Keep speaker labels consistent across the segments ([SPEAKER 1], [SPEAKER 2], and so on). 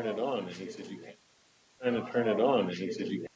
[SPEAKER 1] turn it on, and he said you can't. Trying to turn it on, and he said you can't.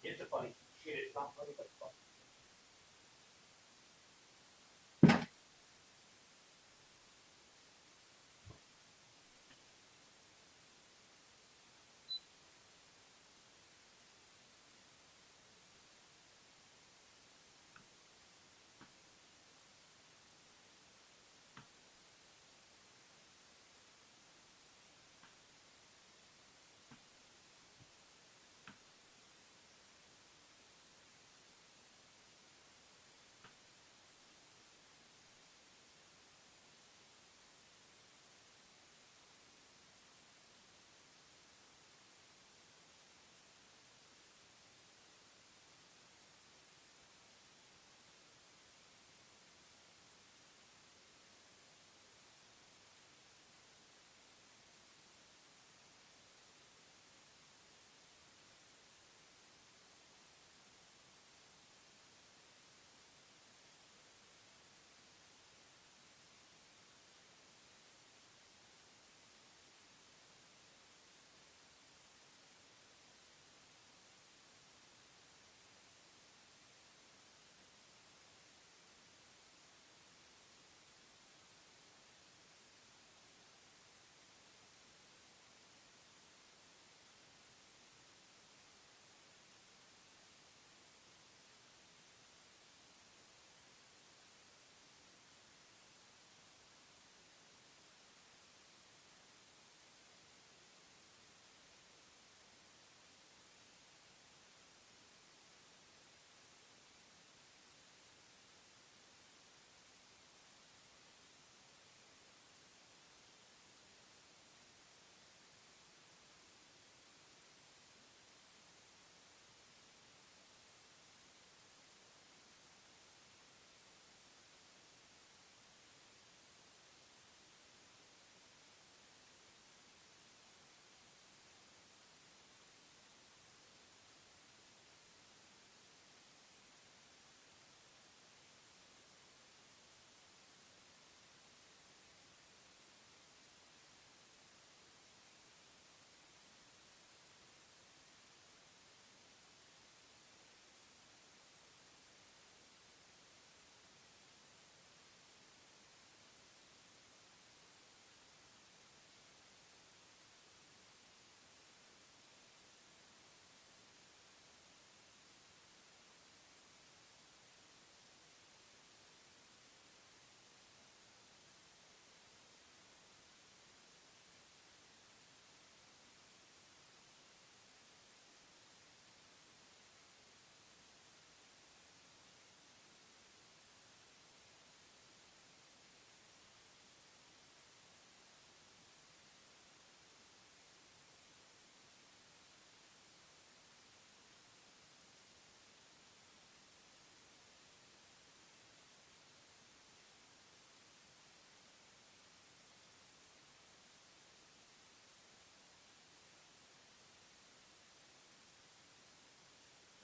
[SPEAKER 2] It's a funny shit. It's not funny, but it's funny.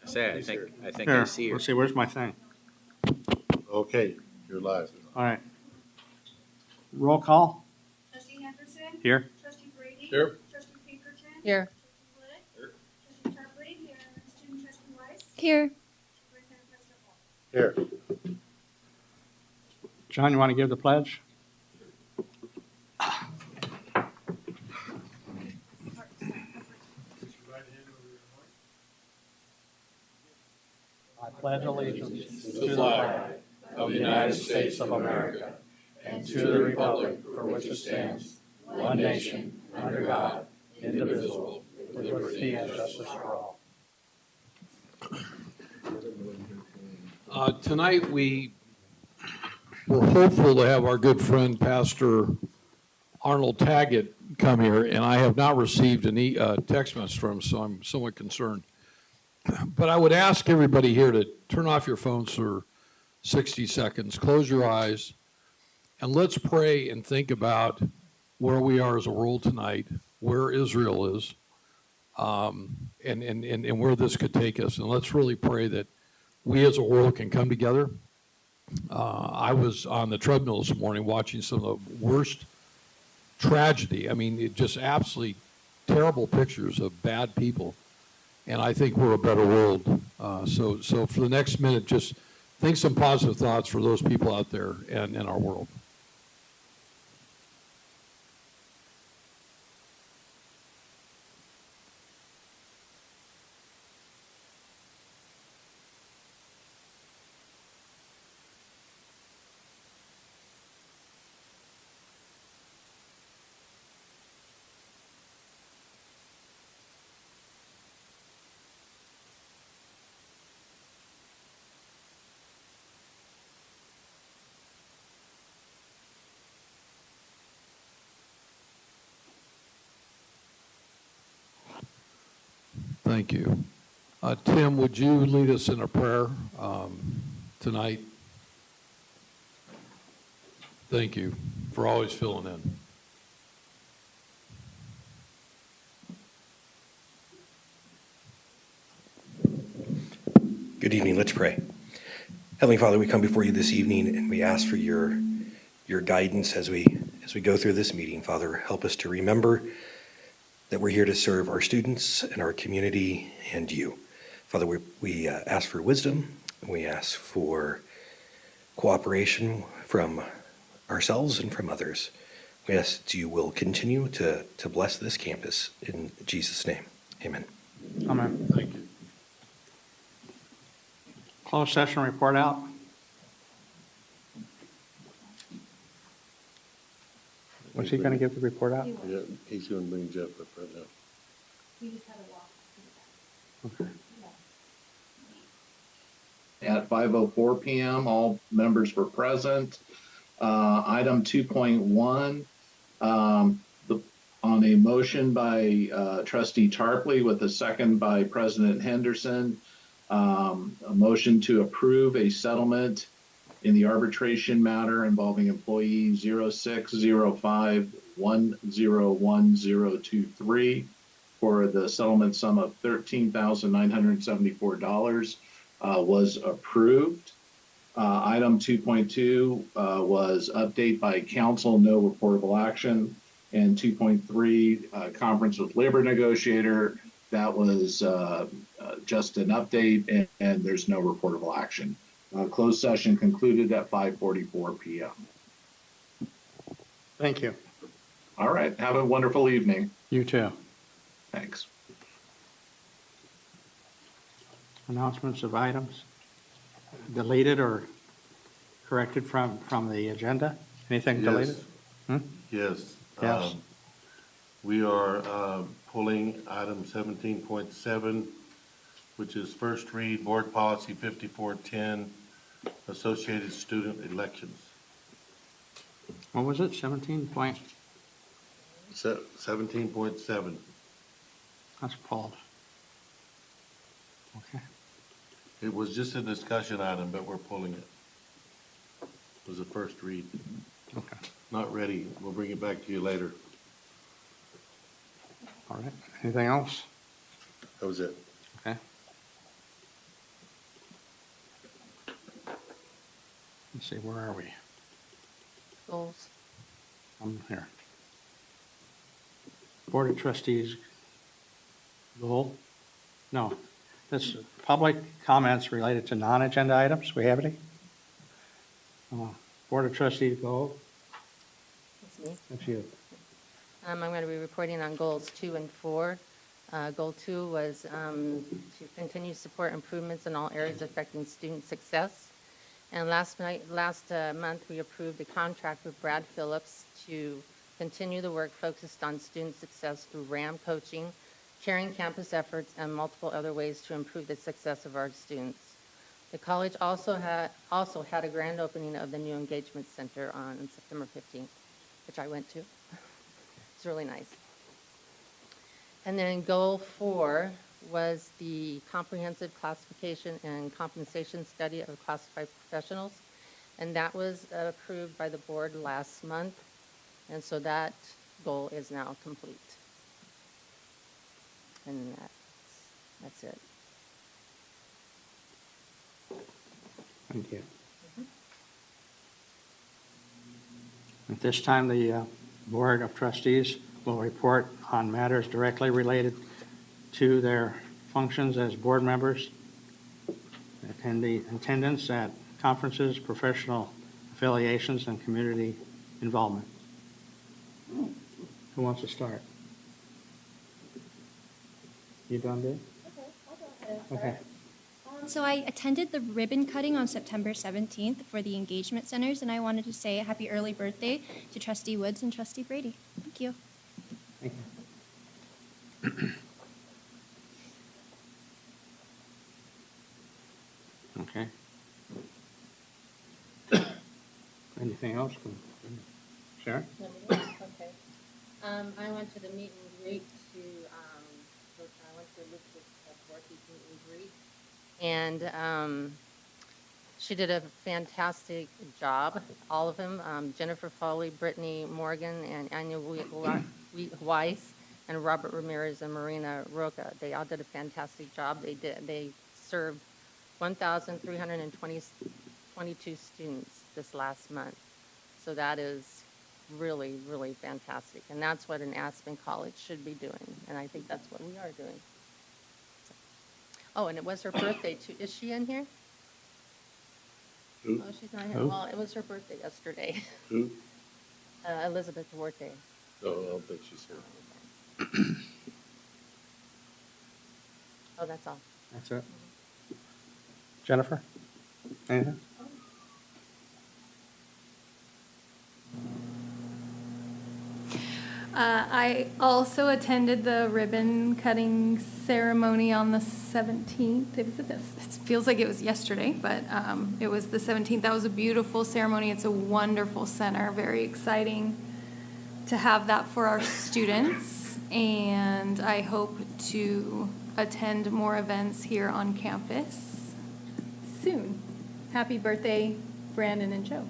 [SPEAKER 3] I think I
[SPEAKER 4] Here,
[SPEAKER 3] see her.
[SPEAKER 4] let's see, where's my thing?
[SPEAKER 1] Okay, you're live.
[SPEAKER 4] All right. Roll call?
[SPEAKER 5] Trustee Henderson?
[SPEAKER 4] Here.
[SPEAKER 5] Trustee Brady?
[SPEAKER 1] Here.
[SPEAKER 5] Trustee Pinkerton?
[SPEAKER 6] Here.
[SPEAKER 5] Trustee Wood? Here. Trustee Tarpley? Here. Student Trustee Weiss?
[SPEAKER 6] Here.
[SPEAKER 5] Superintendent President Hall.
[SPEAKER 1] Here.
[SPEAKER 4] John, you want to give the pledge? I pledge allegiance
[SPEAKER 7] to the flag of the United States of America and to the republic for which it stands, one nation, under God, indivisible, with liberty and justice for all. Tonight we're hopeful to have our good friend Pastor Arnold Taggett come here, and I have not received any text message from him, so I'm somewhat concerned. But I would ask everybody here to turn off your phones for 60 seconds, close your eyes, and let's pray and think about where we are as a world tonight, where Israel is, and where this could take us. And let's really pray that we as a world can come together. I was on the treadmill this morning watching some of the worst tragedy. I mean, it just absolutely terrible pictures of bad people. And I think we're a better world. So for the next minute, just think some positive thoughts for those people out there and in our world. Thank you. Tim, would you lead us in a prayer tonight? Thank you for always filling in.
[SPEAKER 8] Good evening. Let's pray. Heavenly Father, we come before you this evening and we ask for your guidance as we go through this meeting. Father, help us to remember that we're here to serve our students and our community and you. Father, we ask for wisdom. We ask for cooperation from ourselves and from others. We ask that you will continue to bless this campus in Jesus' name. Amen.
[SPEAKER 4] Amen.
[SPEAKER 1] Thank you.
[SPEAKER 4] Closed session report out. What's he going to give the report out?
[SPEAKER 1] Yeah, he's going to bring Jeff up right now.
[SPEAKER 5] We just had a walk through that.
[SPEAKER 4] Okay.
[SPEAKER 9] At 5:04 p.m., all members were present. Item 2.1, on a motion by Trustee Tarpley with a second by President Henderson, a motion to approve a settlement in the arbitration matter involving employee 0605101023 for the settlement sum of $13,974 was approved. Item 2.2 was update by council, no reportable action, and 2.3 conference with labor negotiator. That was just an update, and there's no reportable action. Closed session concluded at 5:44 p.m.
[SPEAKER 4] Thank you.
[SPEAKER 9] All right. Have a wonderful evening.
[SPEAKER 4] You too.
[SPEAKER 9] Thanks.
[SPEAKER 4] Announcements of items deleted or corrected from the agenda? Anything deleted?
[SPEAKER 1] Yes.
[SPEAKER 4] Yes.
[SPEAKER 1] We are pulling item 17.7, which is first read board policy 5410, associated student elections.
[SPEAKER 4] What was it? 17 point?
[SPEAKER 1] 17.7.
[SPEAKER 4] That's Paul's. Okay.
[SPEAKER 1] It was just a discussion item, but we're pulling it. It was a first read.
[SPEAKER 4] Okay.
[SPEAKER 1] Not ready. We'll bring it back to you later.
[SPEAKER 4] All right. Anything else?
[SPEAKER 1] That was it.
[SPEAKER 4] Okay. Let's see, where are we?
[SPEAKER 3] Goals.
[SPEAKER 4] I'm here. Board of Trustees goal? No, this public comments related to non-agenda items. We have any? Board of Trustees goal?
[SPEAKER 3] That's me.
[SPEAKER 4] That's you.
[SPEAKER 3] I'm going to be reporting on goals 2 and 4. Goal 2 was to continue support improvements in all areas affecting student success. And last month, we approved a contract with Brad Phillips to continue the work focused on student success through RAM coaching, caring campus efforts, and multiple other ways to improve the success of our students. The college also had a grand opening of the new engagement center on September 15th, which I went to. It's really nice. And then goal 4 was the comprehensive classification and compensation study of classified professionals. And that was approved by the board last month. And so that goal is now complete. And that's it.
[SPEAKER 4] Thank you. At this time, the Board of Trustees will report on matters directly related to their functions as board members, attendance at conferences, professional affiliations, and community involvement. Who wants to start? You done, Dave?
[SPEAKER 5] Okay, I'll go ahead and start.
[SPEAKER 4] Okay.
[SPEAKER 5] So I attended the ribbon cutting on September 17th for the engagement centers, and I wanted to say happy early birthday to Trustee Woods and Trustee Brady. Thank you.
[SPEAKER 4] Thank you. Okay. Anything else? Sharon?
[SPEAKER 3] Okay. I went to the meet and greet I went to Elizabeth Dorothy's meet and greet. And she did a fantastic job, all of them. Jennifer Foley, Brittany Morgan, and Anya Weiss, and Robert Ramirez and Marina Roca. They all did a fantastic job. They served 1,322 students this last month. So that is really, really fantastic. And that's what an Aspen College should be doing. And I think that's what we are doing. Oh, and it was her birthday too. Is she in here?
[SPEAKER 1] Who?
[SPEAKER 3] Oh, she's not here.
[SPEAKER 4] Who?
[SPEAKER 3] Well, it was her birthday yesterday.
[SPEAKER 1] Who?
[SPEAKER 3] Elizabeth Duarte.
[SPEAKER 1] No, I don't think she's here.
[SPEAKER 3] Oh, that's all.
[SPEAKER 4] That's it. Jennifer? Anything?
[SPEAKER 6] I also attended the ribbon cutting ceremony on the 17th. It feels like it was yesterday, but it was the 17th. That was a beautiful ceremony. It's a wonderful center, very exciting to have that for our students. And I hope to attend more events here on campus soon. Happy birthday, Brandon and Joe.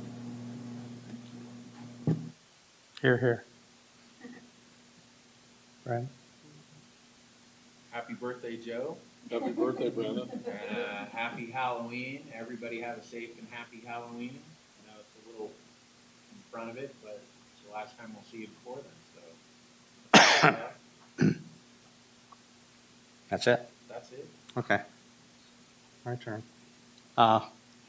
[SPEAKER 4] Here, here. Right.
[SPEAKER 2] Happy birthday, Joe.
[SPEAKER 1] Happy birthday, Brandon.
[SPEAKER 2] Happy Halloween. Everybody have a safe and happy Halloween. I know it's a little in front of it, but it's the last time we'll see you before then, so.
[SPEAKER 4] That's it?
[SPEAKER 2] That's it.
[SPEAKER 4] Okay. My turn. I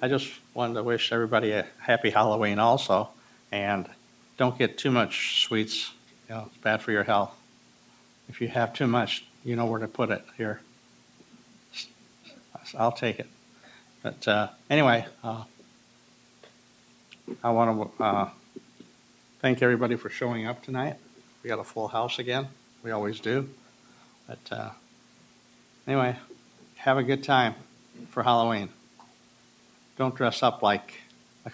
[SPEAKER 4] just wanted to wish everybody a happy Halloween also, and don't get too much sweets. You know, it's bad for your health. If you have too much, you know where to put it here. I'll take it. But anyway, I want to thank everybody for showing up tonight. We got a full house again. We always do. But anyway, have a good time for Halloween. Don't dress up like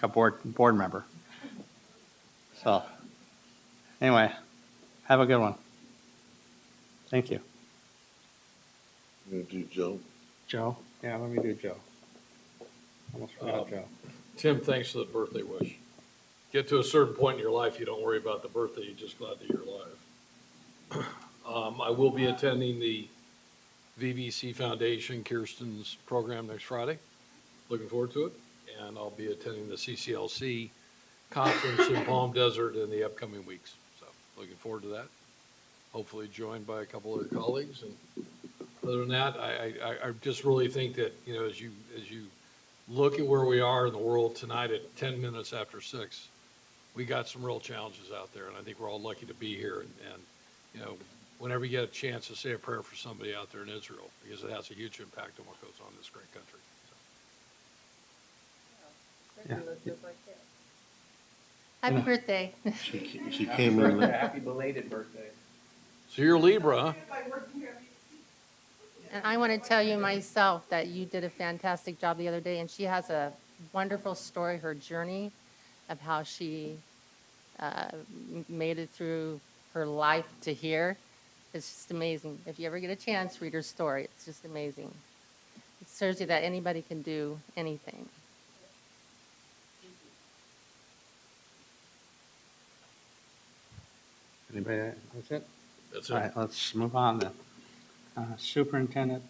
[SPEAKER 4] a board member. So anyway, have a good one. Thank you.
[SPEAKER 1] You gonna do Joe?
[SPEAKER 4] Joe? Yeah, let me do Joe. Almost forgot Joe.
[SPEAKER 7] Tim, thanks for the birthday wish. Get to a certain point in your life, you don't worry about the birthday, you're just glad that you're alive. I will be attending the VVC Foundation, Kirsten's program next Friday. Looking forward to it. and I'll be attending the CCLC conference in Palm Desert in the upcoming weeks. So looking forward to that. Hopefully joined by a couple of colleagues. And other than that, I just really think that, you know, as you look at where we are in the world tonight at 10 minutes after 6, we got some real challenges out there, and I think we're all lucky to be here. And you know, whenever you get a chance to say a prayer for somebody out there in Israel, because it has a huge impact on what goes on in this great country. So.
[SPEAKER 3] Happy birthday.
[SPEAKER 1] She came in.
[SPEAKER 2] Happy belated birthday.
[SPEAKER 7] So you're Libra, huh?
[SPEAKER 3] And I want to tell you myself that you did a fantastic job the other day, and she has a wonderful story, her journey of how she made it through her life to here. It's just amazing. If you ever get a chance, read her story. It's just amazing. It shows you that anybody can do anything.
[SPEAKER 4] Anybody, that's it?
[SPEAKER 7] That's
[SPEAKER 4] All
[SPEAKER 7] it.
[SPEAKER 4] right, let's move on then. Superintendent,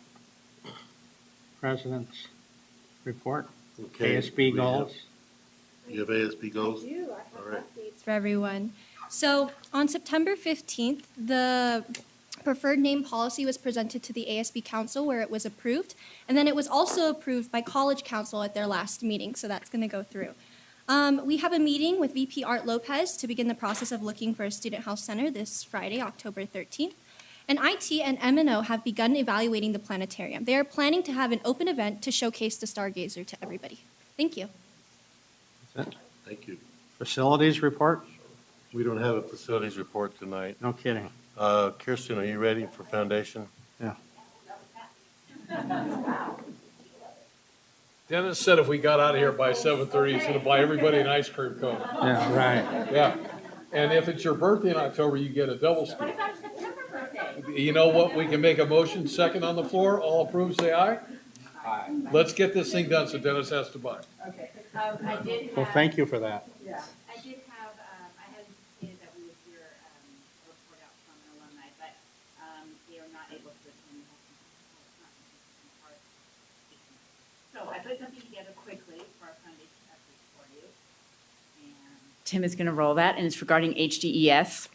[SPEAKER 4] President's report,
[SPEAKER 1] Okay,
[SPEAKER 4] ASB
[SPEAKER 1] we have-
[SPEAKER 4] goals.
[SPEAKER 1] You have ASB goals?
[SPEAKER 5] I do. I
[SPEAKER 1] All
[SPEAKER 5] have
[SPEAKER 1] right.
[SPEAKER 5] updates for everyone. So on September 15th, the preferred name policy was presented to the ASB Council where it was approved. And then it was also approved by College Council at their last meeting. So that's going to go through. We have a meeting with VP Art Lopez to begin the process of looking for a student health center this Friday, October 13th. And IT and M&O have begun evaluating the planetarium. They are planning to have an open event to showcase the Stargazer to everybody. Thank you.
[SPEAKER 4] That's it.
[SPEAKER 1] Thank you.
[SPEAKER 4] Facilities report?
[SPEAKER 1] We don't have a facilities report tonight.
[SPEAKER 4] No kidding.
[SPEAKER 1] Kirsten, are you ready for foundation?
[SPEAKER 4] Yeah.
[SPEAKER 7] Dennis said if we got out of here by 7:30, he's going to buy everybody an ice cream cone.
[SPEAKER 4] Yeah, right.
[SPEAKER 7] Yeah. And if it's your birthday in October, you get a double scoop. You know what? We can make a motion, second on the floor. All approved, say aye.
[SPEAKER 2] Aye.
[SPEAKER 7] Let's get this thing done so Dennis has to buy.
[SPEAKER 10] Okay, I did have.
[SPEAKER 4] Well, thank you for that.
[SPEAKER 10] Yeah. I did have, I had anticipated that we would hear a report out from an alumni, but they are not able to attend. So I put something together quickly for our foundation update for you. And Tim is going to roll that, and it's regarding HDES.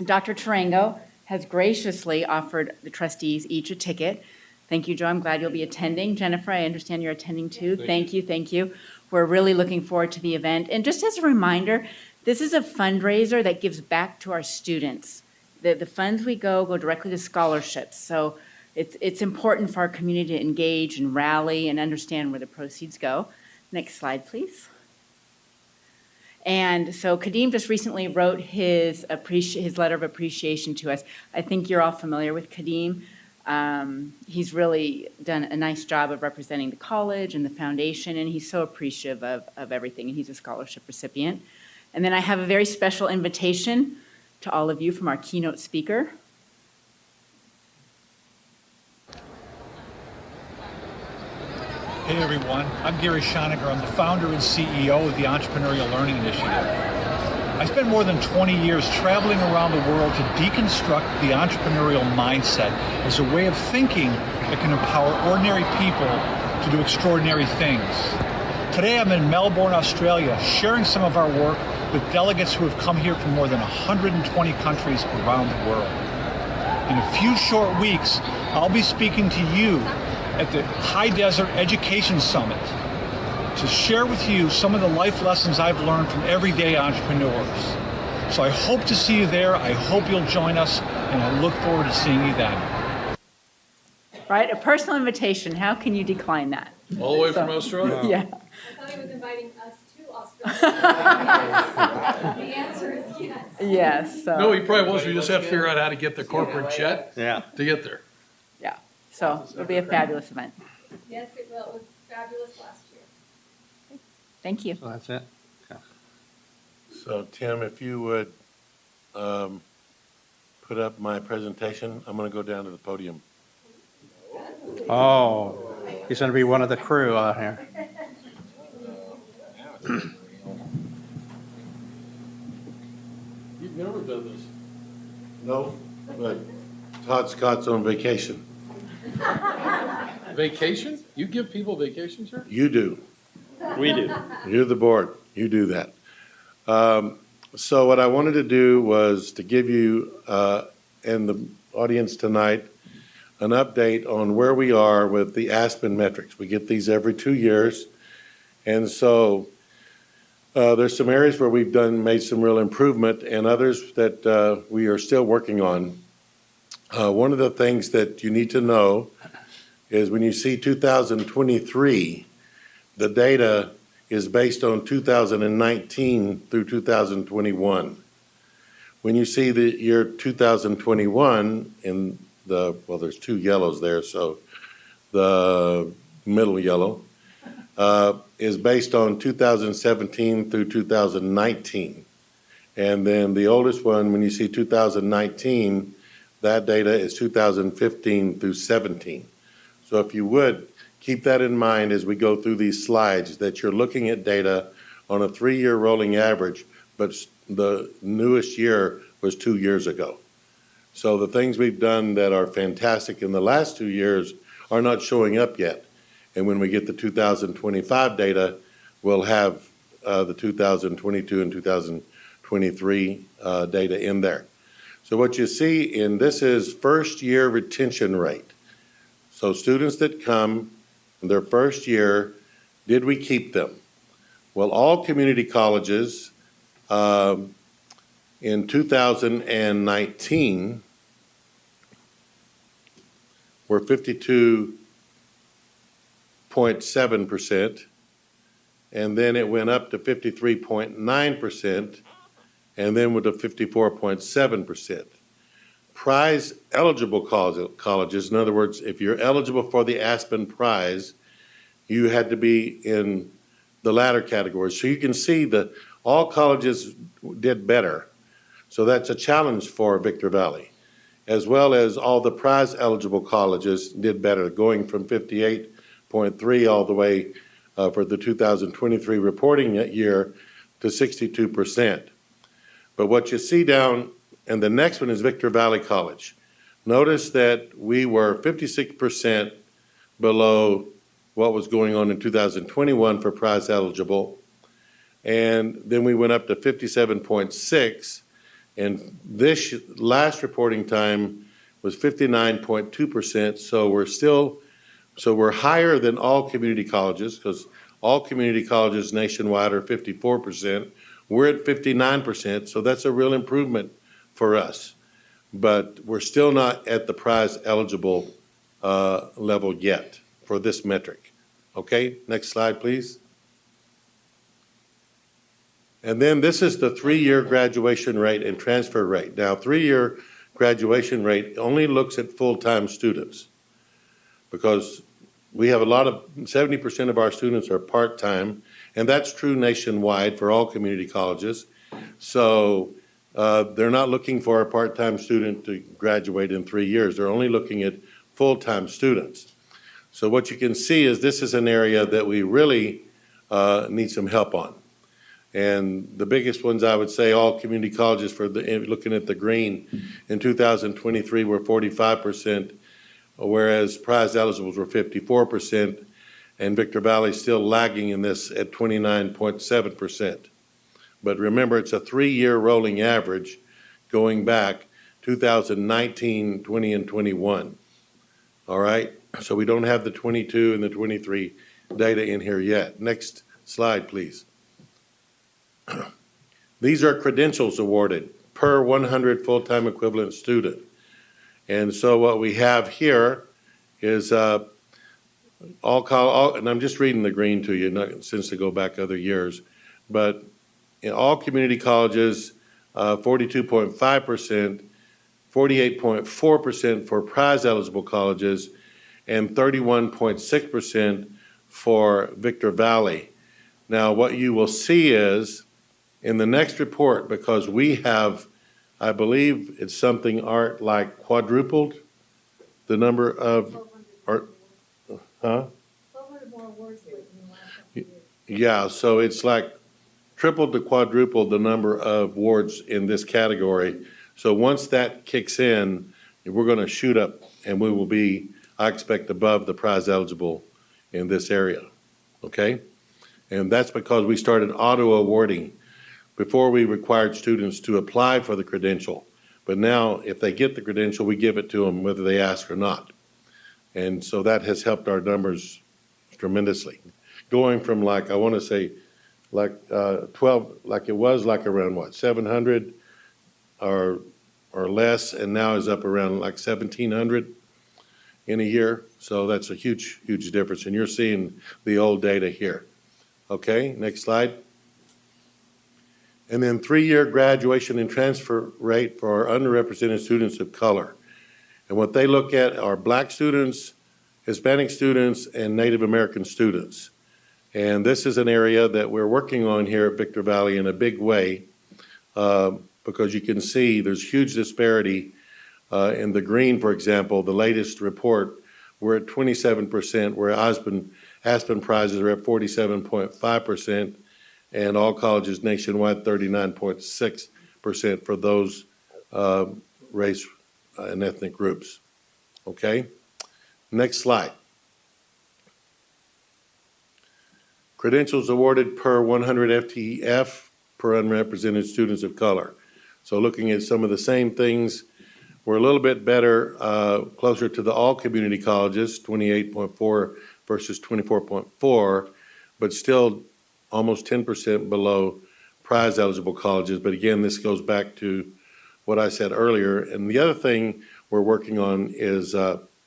[SPEAKER 10] Dr. Tarango has graciously offered the trustees each a ticket. Thank you, Joe. I'm glad you'll be attending. Jennifer, I understand you're attending too. Thank you. We're really looking forward to the event. And just as a reminder, this is a fundraiser that gives back to our students. The funds we go directly to scholarships. So it's important for our community to engage and rally and understand where the proceeds go. Next slide, please. And so Kadeem just recently wrote his letter of appreciation to us. I think you're all familiar with Kadeem. He's really done a nice job of representing the college and the foundation, and he's so appreciative of everything, and he's a scholarship recipient. And then I have a very special invitation to all of you from our keynote speaker.
[SPEAKER 11] Hey everyone, I'm Gary Schoniger. I'm the founder and CEO of the Entrepreneurial Learning Initiative. I spent more than 20 years traveling around the world to deconstruct the entrepreneurial mindset as a way of thinking that can empower ordinary people to do extraordinary things. Today I'm in Melbourne, Australia, sharing some of our work with delegates who have come here from more than 120 countries around the world. In a few short weeks, I'll be speaking to you at the High Desert Education Summit to share with you some of the life lessons I've learned from everyday entrepreneurs. So I hope to see you there. I hope you'll join us, and I look forward to seeing you then.
[SPEAKER 10] Right, a personal invitation. How can you decline that?
[SPEAKER 7] All the way from Australia?
[SPEAKER 10] Yeah.
[SPEAKER 6] I thought he was inviting us to Australia. The answer is yes.
[SPEAKER 10] Yes. So.
[SPEAKER 7] No, he probably was. We just have to figure out how to get the corporate jet
[SPEAKER 4] Yeah.
[SPEAKER 7] to get there.
[SPEAKER 10] Yeah. So it'll be a fabulous event.
[SPEAKER 6] Yes, it will. It was fabulous last year.
[SPEAKER 10] Thank you.
[SPEAKER 4] So that's it. Okay.
[SPEAKER 1] So Tim, if you would put up my presentation, I'm going to go down to the podium.
[SPEAKER 4] Oh, he's going to be one of the crew out here.
[SPEAKER 7] You've never done this.
[SPEAKER 1] No, but Todd Scott's on vacation.
[SPEAKER 7] Vacation? You give people vacations here?
[SPEAKER 1] You do.
[SPEAKER 4] We do.
[SPEAKER 1] You're the board. You do that. So what I wanted to do was to give you and the audience tonight an update on where we are with the Aspen metrics. We get these every 2 years. And so there's some areas where we've made some real improvement and others that we are still working on. One of the things that you need to know is when you see 2023, the data is based on 2019 through 2021. When you see the year 2021 in well, there's two yellows there, so the middle yellow is based on 2017 through 2019. And then the oldest one, when you see 2019, that data is 2015 through 17. So if you would, keep that in mind as we go through these slides, that you're looking at data on a 3-year rolling average, but the newest year was 2 years ago. So the things we've done that are fantastic in the last 2 years are not showing up yet. And when we get the 2025 data, we'll have the 2022 and 2023 data in there. So what you see this is first year retention rate. So students that come in their first year, did we keep them? Well, all community colleges in 2019 were 52.7%, and then it went up to 53.9%, and then went to 54.7%. Prize eligible colleges, in other words, if you're eligible for the Aspen Prize, you had to be in the latter category. So you can see that all colleges did better. So that's a challenge for Victor Valley, as well as all the prize eligible colleges did better, going from 58.3 all the way for the 2023 reporting year to 62%. But what you see down, and the next one is Victor Valley College. Notice that we were 56% below what was going on in 2021 for prize eligible. And then we went up to 57.6, and this last reporting time was 59.2%. So we're higher than all community colleges, because all community colleges nationwide are 54%. We're at 59%, so that's a real improvement for us. But we're still not at the prize eligible level yet for this metric. Okay, next slide, please. And then this is the 3-year graduation rate and transfer rate. Now, 3-year graduation rate only looks at full-time students, because we have 70% of our students are part-time, and that's true nationwide for all community colleges. So they're not looking for a part-time student to graduate in 3 years. They're only looking at full-time students. So what you can see is this is an area that we really need some help on. And the biggest ones, I would say, all community colleges, looking at the green, in 2023 were 45%, whereas prize eligibles were 54%, and Victor Valley still lagging in this at 29.7%. But remember, it's a 3-year rolling average going back 2019, 20, and 21. All right? So we don't have the 22 and the 23 data in here yet. Next slide, please. These are credentials awarded per 100 full-time equivalent student. And so what we have here is and I'm just reading the green to you, not since to go back other years, but in all community colleges, 42.5%, 48.4% for prize eligible colleges, and 31.6% for Victor Valley. Now, what you will see is in the next report, because we have, I believe it's something, Art, like quadrupled the number of, huh? Yeah, so it's like tripled to quadrupled the number of awards in this category. So once that kicks in, we're going to shoot up, and we will be, I expect, above the prize eligible in this area, okay? And that's because we started auto awarding. Before, we required students to apply for the credential. But now, if they get the credential, we give it to them whether they ask or not. And so that has helped our numbers tremendously. Going from like, I want to say, like 12, like it was like around what, 700 or less, and now is up around like 1,700 in a year. So that's a huge, huge difference. And you're seeing the old data here. Okay, next slide. And then 3-year graduation and transfer rate for our underrepresented students of color. And what they look at are Black students, Hispanic students, and Native American students. And this is an area that we're working on here at Victor Valley in a big way, because you can see there's huge disparity. In the green, for example, the latest report, we're at 27%, where Aspen prizes are at 47.5%, and all colleges nationwide 39.6% for those race and ethnic groups. Okay? Next slide. Credentials awarded per 100 FTEF per unrepresented students of color. So looking at some of the same things, we're a little bit better, closer to the all community colleges, 28.4 versus 24.4, but still almost 10% below prize eligible colleges. But again, this goes back to what I said earlier. And the other thing we're working on is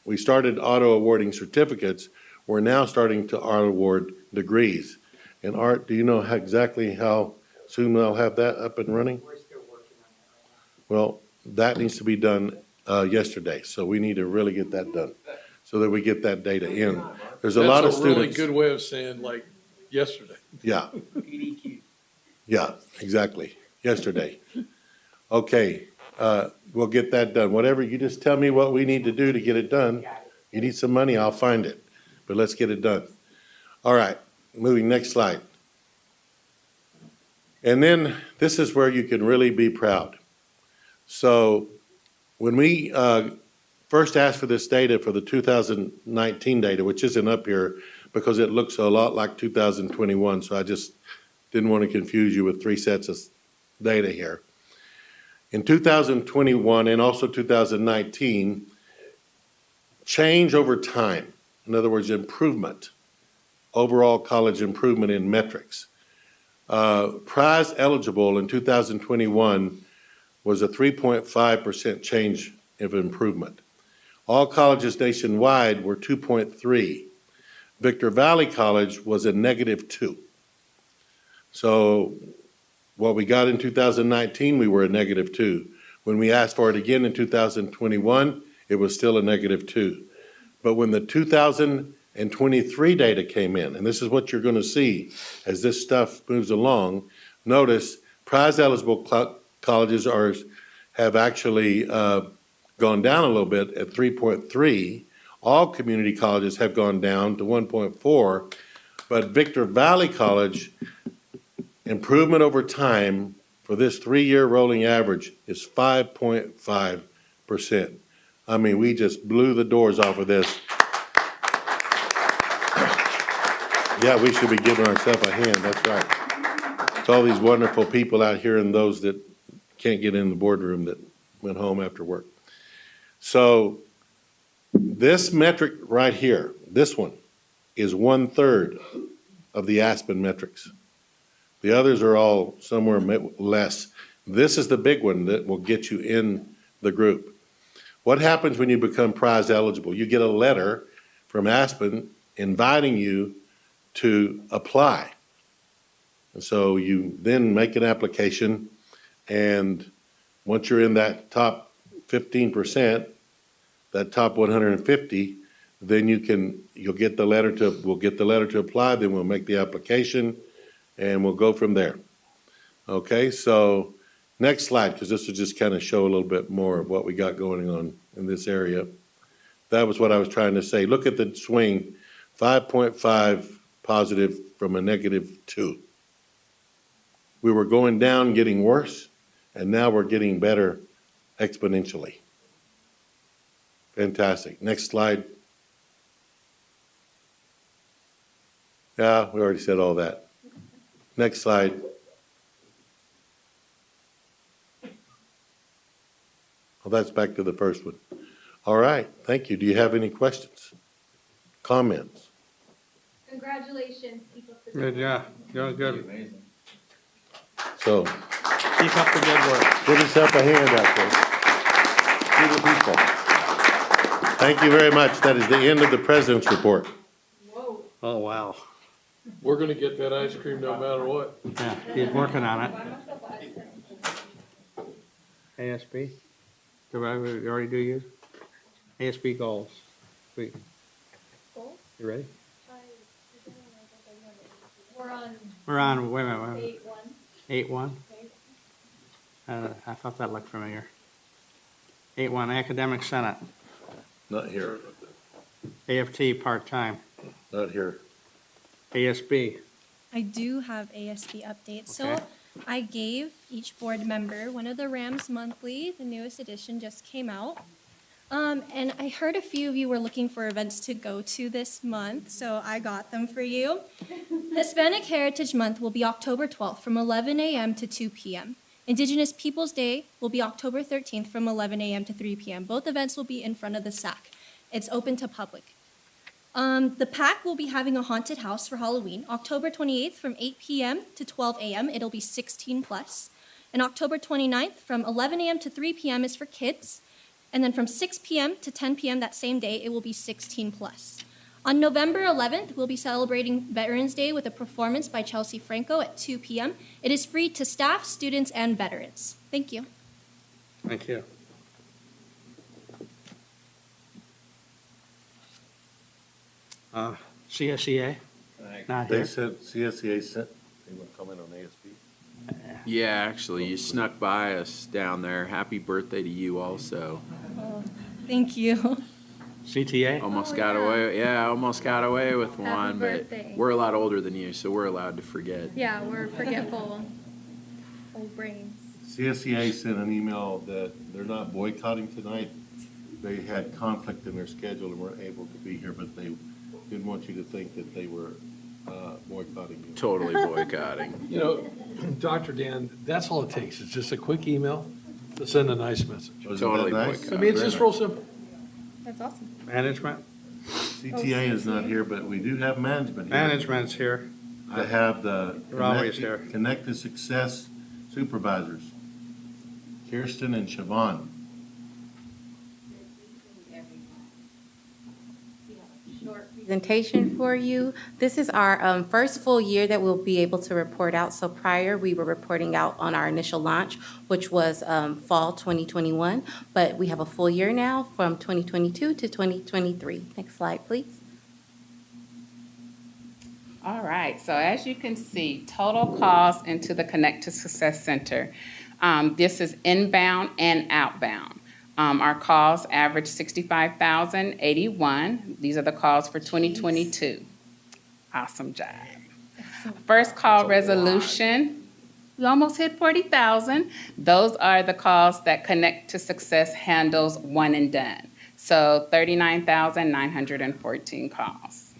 [SPEAKER 1] we started auto awarding certificates. We're now starting to auto award degrees. And Art, do you know exactly how soon they'll have that up and running?
[SPEAKER 2] We're still working on that right
[SPEAKER 1] Well, that needs to be done yesterday. So we need to really get that done so that we get that data in. There's a lot of
[SPEAKER 7] That's a really
[SPEAKER 1] students.
[SPEAKER 7] good way of saying like yesterday.
[SPEAKER 1] Yeah,
[SPEAKER 2] now. PDQ.
[SPEAKER 1] yeah, exactly. Yesterday. Okay, we'll get that done. Whatever, you just tell me what we need to do to get it done.
[SPEAKER 2] Got it.
[SPEAKER 1] You need some money, I'll find it. But let's get it done. All right, moving next slide. And then this is where you can really be proud. So when we first asked for this data for the 2019 data, which isn't up here because it looks a lot like 2021, so I just didn't want to confuse you with 3 sets of data here. In 2021 and also 2019, change over time, in other words, improvement, overall college improvement in metrics. Prize eligible in 2021 was a 3.5% change of improvement. All colleges nationwide were 2.3. Victor Valley College was a -2. So what we got in 2019, we were a -2. When we asked for it again in 2021, it was still a -2. But when the 2023 data came in, and this is what you're going to see as this stuff moves along, notice prize eligible colleges have actually gone down a little bit at 3.3. All community colleges have gone down to 1.4, but Victor Valley College, improvement over time for this 3-year rolling average is 5.5%. I mean, we just blew the doors off of this. Yeah, we should be giving ourselves a hand, that's right. It's all these wonderful people out here and those that can't get in the boardroom that went home after work. So this metric right here, this one, is 1/3 of the Aspen metrics. The others are all somewhere less. This is the big one that will get you in the group. What happens when you become prize eligible? You get a letter from Aspen inviting you to apply. And so you then make an application, and once you're in that top 15%, that top 150, then we'll get the letter to apply, then we'll make the application, and we'll go from there. Okay, so next slide, because this will just kind of show a little bit more of what we got going on in this area. That was what I was trying to say. Look at the swing, 5.5 positive from a -2. We were going down, getting worse, and now we're getting better exponentially. Fantastic. Next slide. Yeah, we already said all that. Next slide. Well, that's back to the first one. All right, thank you. Do you have any questions? Comments?
[SPEAKER 6] Congratulations, keep up the
[SPEAKER 4] Good job. Doing good.
[SPEAKER 2] Amazing.
[SPEAKER 1] So
[SPEAKER 4] Keep up the good work.
[SPEAKER 1] give yourself a hand out there. To the people. Thank you very much. That is the end of the president's report.
[SPEAKER 4] Oh, wow.
[SPEAKER 7] We're gonna get that ice cream no matter what.
[SPEAKER 4] Yeah, he's working on it. ASB? Did I already do yours? ASB goals. Sweet.
[SPEAKER 5] Goals?
[SPEAKER 4] You ready?
[SPEAKER 5] We're on
[SPEAKER 4] Wait a minute.
[SPEAKER 5] 8-1.
[SPEAKER 4] 8-1? I thought that looked familiar. 8-1, Academic Senate.
[SPEAKER 1] Not here.
[SPEAKER 4] AFT, part-time.
[SPEAKER 1] Not here.
[SPEAKER 4] ASB.
[SPEAKER 5] I do have ASB updates.
[SPEAKER 4] Okay.
[SPEAKER 5] So I gave each board member one of the Rams Monthly. The newest edition just came out. And I heard a few of you were looking for events to go to this month, so I got them for you. Hispanic Heritage Month will be October 12th from 11 a.m. to 2 p.m. Indigenous Peoples Day will be October 13th from 11 a.m. to 3 p.m. Both events will be in front of the SAC. It's open to public. The PAC will be having a haunted house for Halloween, October 28th from 8 p.m. to 12 a.m. It'll be 16 plus. And October 29th from 11 a.m. to 3 p.m. is for kids. And then from 6 p.m. to 10 p.m. that same day, it will be 16 plus. On November 11th, we'll be celebrating Veterans Day with a performance by Chelsea Franco at 2 p.m. It is free to staff, students, and veterans. Thank you.
[SPEAKER 4] Thank you. CSEA? Not
[SPEAKER 1] They
[SPEAKER 4] here.
[SPEAKER 1] said, CSEA sent, they want to comment on ASB?
[SPEAKER 12] Yeah, actually, you snuck by us down there. Happy birthday to you also.
[SPEAKER 5] Oh, thank you.
[SPEAKER 4] CTA?
[SPEAKER 12] Almost got away. Yeah, almost got away with
[SPEAKER 6] Happy
[SPEAKER 12] one,
[SPEAKER 6] birthday.
[SPEAKER 12] but we're a lot older than you, so we're allowed to forget.
[SPEAKER 6] Yeah, we're forgetful. Old brains.
[SPEAKER 1] CSEA sent an email that they're not boycotting tonight. They had conflict in their schedule and weren't able to be here, but they didn't want you to think that they were boycotting you.
[SPEAKER 12] Totally boycotting.
[SPEAKER 7] You know, Dr. Dan, that's all it takes. It's just a quick email to send a nice message.
[SPEAKER 1] Wasn't that
[SPEAKER 12] Totally
[SPEAKER 1] nice?
[SPEAKER 12] boycott.
[SPEAKER 7] I mean, it's just real simple.
[SPEAKER 6] That's awesome.
[SPEAKER 4] Management?
[SPEAKER 1] CTA is not here, but we do have management here.
[SPEAKER 4] Management's here.
[SPEAKER 1] I have the
[SPEAKER 4] You're always here.
[SPEAKER 1] Connect to Success supervisors, Kirsten and Siobhan.
[SPEAKER 13] Presentation for you. This is our first full year that we'll be able to report out. So prior, we were reporting out on our initial launch, which was fall 2021, but we have a full year now from 2022 to 2023. Next slide, please.
[SPEAKER 10] All right, so as you can see, total calls into the Connect to Success Center. This is inbound and outbound. Our calls average 65,081. These are the calls for 2022. Awesome job. First call resolution, we almost hit 40,000. Those are the calls that Connect to Success handles one and done. So 39,914 calls.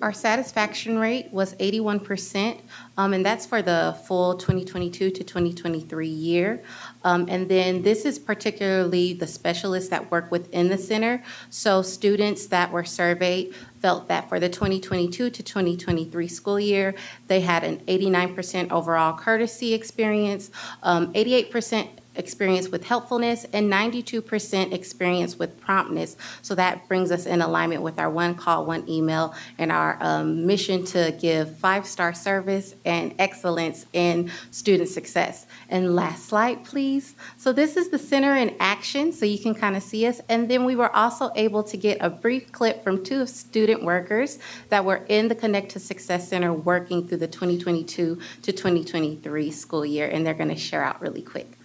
[SPEAKER 13] Our satisfaction rate was 81%, and that's for the full 2022 to 2023 year. And then this is particularly the specialists that work within the center. So students that were surveyed felt that for the 2022 to 2023 school year, they had an 89% overall courtesy experience, 88% experience with helpfulness, and 92% experience with promptness. So that brings us in alignment with our one call, one email, and our mission to give 5-star service and excellence in student success. And last slide, please. So this is the center in action, so you can kind of see us. And then we were also able to get a brief clip from 2 student workers that were in the Connect to Success Center working through the 2022 to 2023 school year, and they're going to share out really quick.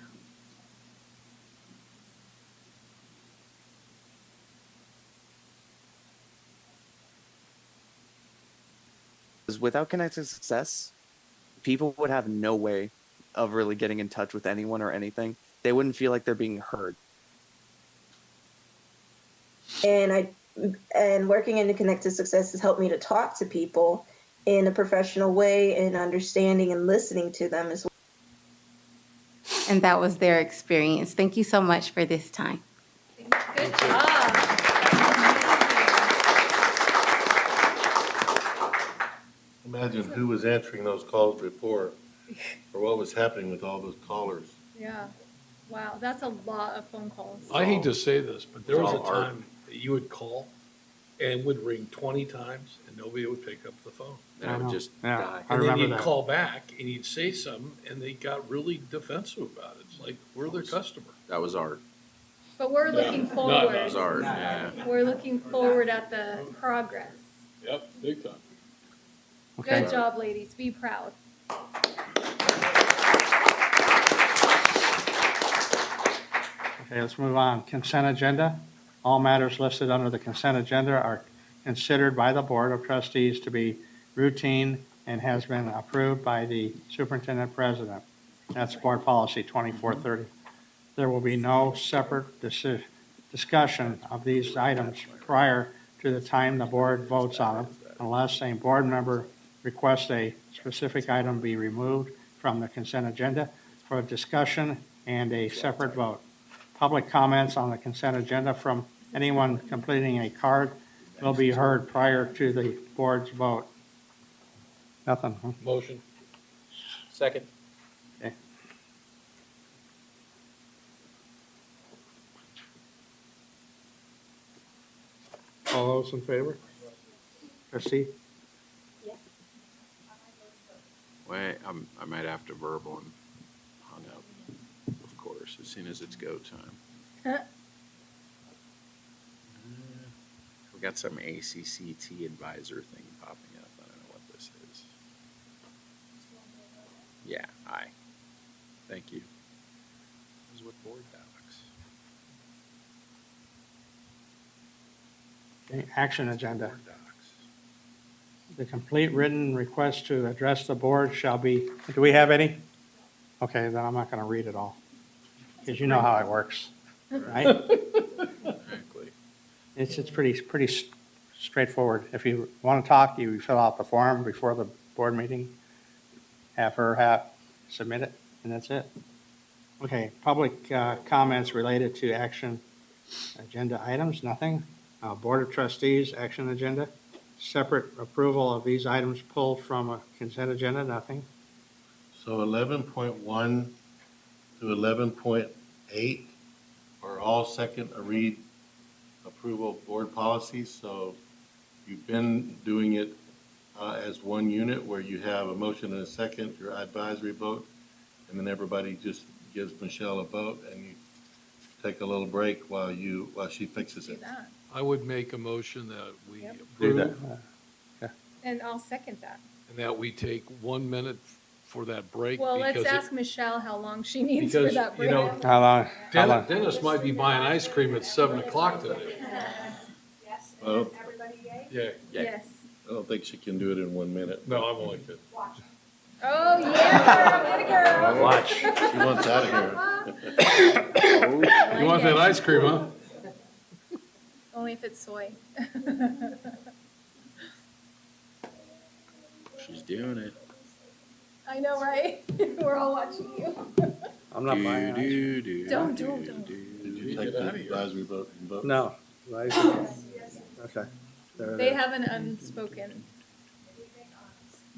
[SPEAKER 14] Without Connect to Success, people would have no way of really getting in touch with anyone or anything. They wouldn't feel like they're being heard.
[SPEAKER 15] And working in the Connect to Success has helped me to talk to people in a professional way and understanding and listening to them as well.
[SPEAKER 13] And that was their experience. Thank you so much for this time.
[SPEAKER 6] Good job.
[SPEAKER 1] Imagine who was answering those calls before, or what was happening with all those callers.
[SPEAKER 6] Yeah. Wow, that's a lot of phone calls.
[SPEAKER 7] I hate to say this, but there was a
[SPEAKER 1] It's all art.
[SPEAKER 7] time that you would call and would ring 20 times and nobody would pick up the phone.
[SPEAKER 12] Then I would just
[SPEAKER 4] Yeah.
[SPEAKER 12] die.
[SPEAKER 4] I
[SPEAKER 7] And then
[SPEAKER 4] remember
[SPEAKER 7] you'd
[SPEAKER 4] that.
[SPEAKER 7] call back and you'd say something and they got really defensive about it. It's like, we're their customer.
[SPEAKER 12] That was art.
[SPEAKER 6] But we're looking
[SPEAKER 7] Not
[SPEAKER 6] forward.
[SPEAKER 12] That was art, yeah.
[SPEAKER 6] We're looking forward at the progress.
[SPEAKER 7] Yep, big time.
[SPEAKER 4] Okay.
[SPEAKER 6] Good job, ladies. Be proud.
[SPEAKER 4] Okay, let's move on. Consent agenda. All matters listed under the consent agenda are considered by the Board of Trustees to be routine and has been approved by the Superintendent President. That's Board Policy 2430. There will be no separate discussion of these items prior to the time the board votes on them unless a board member requests a specific item be removed from the consent agenda for discussion and a separate vote. Public comments on the consent agenda from anyone completing a card will be heard prior to the board's vote. Nothing, huh?
[SPEAKER 7] Motion.
[SPEAKER 2] Second.
[SPEAKER 4] Okay.
[SPEAKER 7] All those in favor?
[SPEAKER 4] Trustee?
[SPEAKER 12] Wait, I might have to verbal and hung up, of course, as soon as it's go time. We got some ACCT advisor thing popping up. I don't know what this is. Yeah, aye. Thank you. This is what board docs.
[SPEAKER 4] Okay, action agenda.
[SPEAKER 12] Board docs.
[SPEAKER 4] The complete written request to address the board shall be, do we have any? Okay, then I'm not going to read it all, because you know how it works, right?
[SPEAKER 12] Exactly.
[SPEAKER 4] It's pretty straightforward. If you want to talk, you fill out the form before the board meeting, have her submit it, and that's it. Okay, public comments related to action agenda items, nothing. Board of Trustees, action agenda. Separate approval of these items pulled from a consent agenda, nothing.
[SPEAKER 1] So 11.1 to 11.8 are all second read approval of board policies. So you've been doing it as one unit where you have a motion and a second, your advisory vote, and then everybody just gives Michelle a vote and you take a little break while she fixes it.
[SPEAKER 7] I would make a motion that we
[SPEAKER 4] Do
[SPEAKER 7] approve
[SPEAKER 4] that.
[SPEAKER 6] And I'll second that.
[SPEAKER 7] and that we take 1 minute for that break.
[SPEAKER 6] Well, let's
[SPEAKER 7] because it-
[SPEAKER 6] ask Michelle how long she needs for
[SPEAKER 7] Because,
[SPEAKER 6] that
[SPEAKER 7] you
[SPEAKER 6] break.
[SPEAKER 7] know,
[SPEAKER 4] How long?
[SPEAKER 7] Dennis might be buying ice cream at 7 o'clock today.
[SPEAKER 1] Well,
[SPEAKER 7] Yeah.
[SPEAKER 6] Yes.
[SPEAKER 1] I don't think she can do it in 1 minute.
[SPEAKER 7] No, I'm only kidding.
[SPEAKER 6] Oh, yeah, girl, get a girl.
[SPEAKER 4] Watch.
[SPEAKER 1] She wants out of here.
[SPEAKER 7] You want that ice cream, huh?
[SPEAKER 6] Only if it's soy.
[SPEAKER 12] She's doing it.
[SPEAKER 6] I know, right? We're all watching you.
[SPEAKER 4] I'm not buying it.
[SPEAKER 6] Don't.
[SPEAKER 1] Did you take the advisory vote and vote?
[SPEAKER 4] No. Okay. There it
[SPEAKER 6] They
[SPEAKER 4] is.
[SPEAKER 6] have an unspoken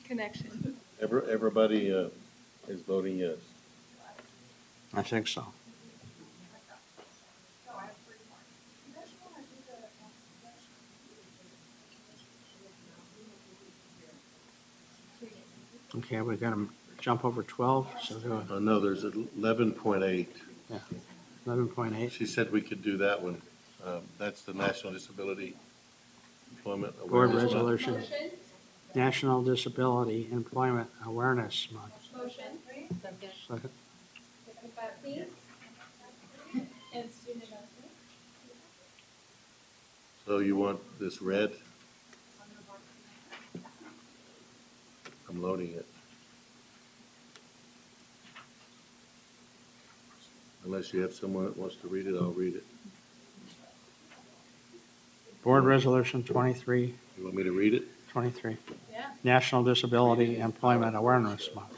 [SPEAKER 6] connection.
[SPEAKER 1] Everybody is voting yes.
[SPEAKER 4] I think so. Okay, we're gonna jump over 12, so go
[SPEAKER 1] Oh, no, there's 11.8.
[SPEAKER 4] 11.8.
[SPEAKER 1] She said we could do that one. That's the National Disability Employment
[SPEAKER 4] Board
[SPEAKER 1] Awareness Month.
[SPEAKER 4] resolution, National Disability Employment Awareness Month.
[SPEAKER 6] Motion.
[SPEAKER 4] Second.
[SPEAKER 6] Please. And student announcement.
[SPEAKER 1] So you want this red? I'm loading it. Unless you have someone that wants to read it, I'll read it.
[SPEAKER 4] Board Resolution 23,
[SPEAKER 1] You want me to read it?
[SPEAKER 4] 23.
[SPEAKER 6] Yeah.
[SPEAKER 4] National Disability Employment Awareness Month.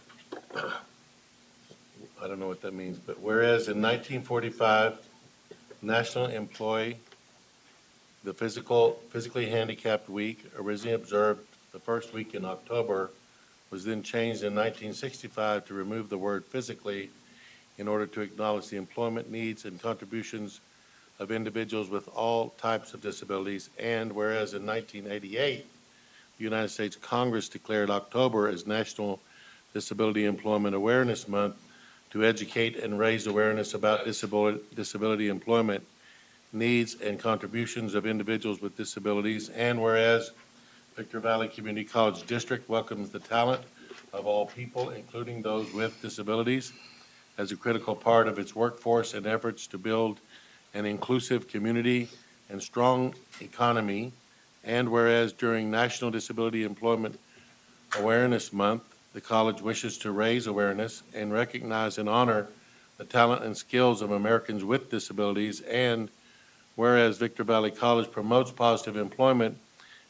[SPEAKER 1] I don't know what that means, but whereas in 1945, National Employee, the Physically Handicapped Week, originally observed the first week in October, was then changed in 1965 to remove the word physically in order to acknowledge the employment needs and contributions of individuals with all types of disabilities. And whereas in 1988, the United States Congress declared October as National Disability Employment Awareness Month to educate and raise awareness about disability employment needs and contributions of individuals with disabilities. And whereas Victor Valley Community College District welcomes the talent of all people, including those with disabilities, as a critical part of its workforce and efforts to build an inclusive community and strong economy. And whereas during National Disability Employment Awareness Month, the college wishes to raise awareness and recognize and honor the talent and skills of Americans with disabilities. And whereas Victor Valley College promotes positive employment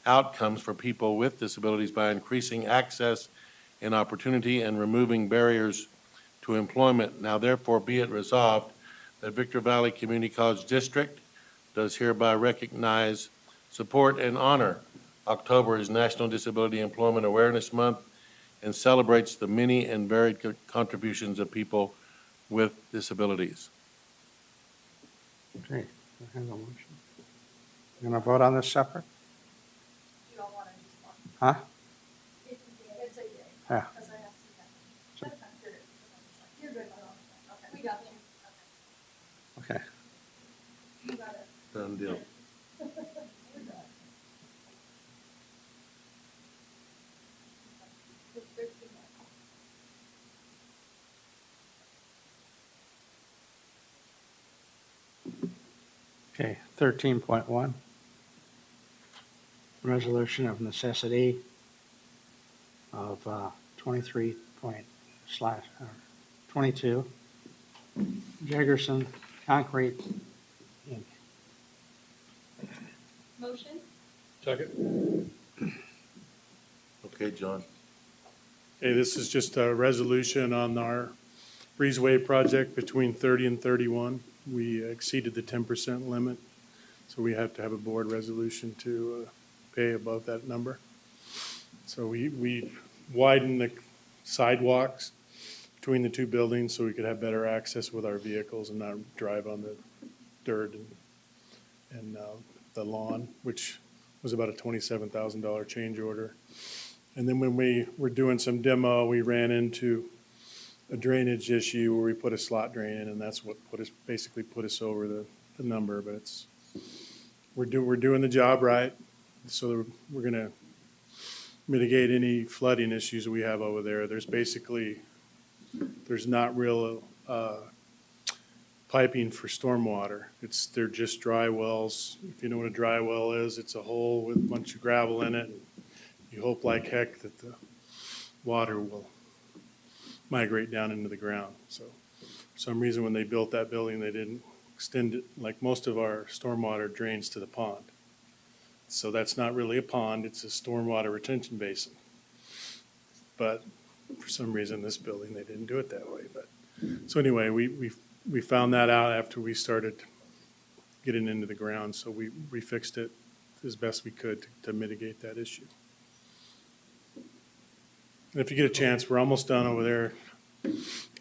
[SPEAKER 1] outcomes for people with disabilities by increasing access and opportunity and removing barriers to employment. Now therefore be it resolved that Victor Valley Community College District does hereby recognize, support, and honor October as National Disability Employment Awareness Month and celebrates the many and varied contributions of people with disabilities.
[SPEAKER 4] Okay, I have a motion. You going to vote on this separate?
[SPEAKER 6] You don't want to just one.
[SPEAKER 4] Huh?
[SPEAKER 6] It's a yay.
[SPEAKER 4] Yeah.
[SPEAKER 6] Because I have to see that. That's fine. You're good. Okay. We got you.
[SPEAKER 4] Okay.
[SPEAKER 6] You got it.
[SPEAKER 1] Done deal.
[SPEAKER 6] We're good. It's 13 minutes.
[SPEAKER 4] Okay, 13.1. Resolution of necessity of 22. Jaggerson Concrete, Inc.
[SPEAKER 6] Motion?
[SPEAKER 7] Second?
[SPEAKER 1] Okay, John.
[SPEAKER 16] Okay, this is just a resolution on our breezeway project between 30 and 31. We exceeded the 10% limit, so we have to have a board resolution to pay above that number. So we widened the sidewalks between the two buildings so we could have better access with our vehicles and not drive on the dirt and the lawn, which was about a $27,000 change order. And then when we were doing some demo, we ran into a drainage issue where we put a slot drain in, and that's what basically put us over the number. But we're doing the job right, so we're going to mitigate any flooding issues we have over there. There's not real piping for stormwater. They're just dry wells. If you know what a dry well is, it's a hole with a bunch of gravel in it. You hope like heck that the water will migrate down into the ground. So for some reason when they built that building, they didn't extend it, like most of our stormwater drains to the pond. So that's not really a pond, it's a stormwater retention basin. But for some reason, this building, they didn't do it that way. But so anyway, we found that out after we started getting into the ground, so we fixed it as best we could to mitigate that issue. And if you get a chance, we're almost done over there.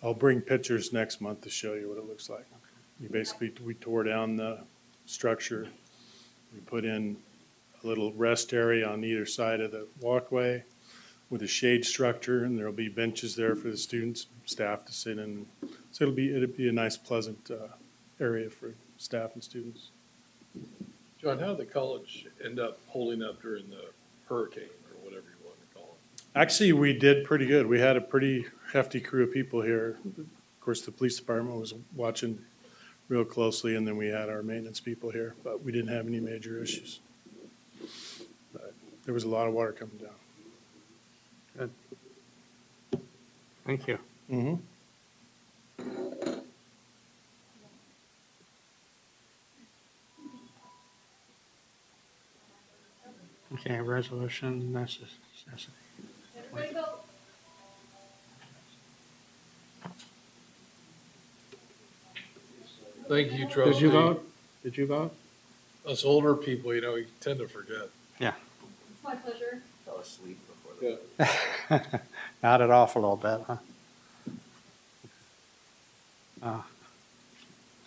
[SPEAKER 16] I'll bring pictures next month to show you what it looks like. We tore down the structure. We put in a little rest area on either side of the walkway with a shade structure, and there'll be benches there for the students, staff to sit in. So it'll be a nice, pleasant area for staff and students.
[SPEAKER 7] John, how did the college end up holding up during the hurricane or whatever you want to call it?
[SPEAKER 16] Actually, we did pretty good. We had a pretty hefty crew of people here. Of course, the police department was watching real closely, and then we had our maintenance people here, but we didn't have any major issues. But there was a lot of water coming down.
[SPEAKER 4] Good. Thank you.
[SPEAKER 16] Mm-hmm.
[SPEAKER 4] Okay, Okay, resolution necessity.
[SPEAKER 6] Everybody vote.
[SPEAKER 7] Thank you, trustee.
[SPEAKER 4] Did you vote? Did you vote?
[SPEAKER 7] Us older people, you tend to forget.
[SPEAKER 4] Yeah.
[SPEAKER 6] It's my pleasure.
[SPEAKER 2] Fell asleep before the.
[SPEAKER 7] Yeah.
[SPEAKER 4] Nodded off a little bit, huh?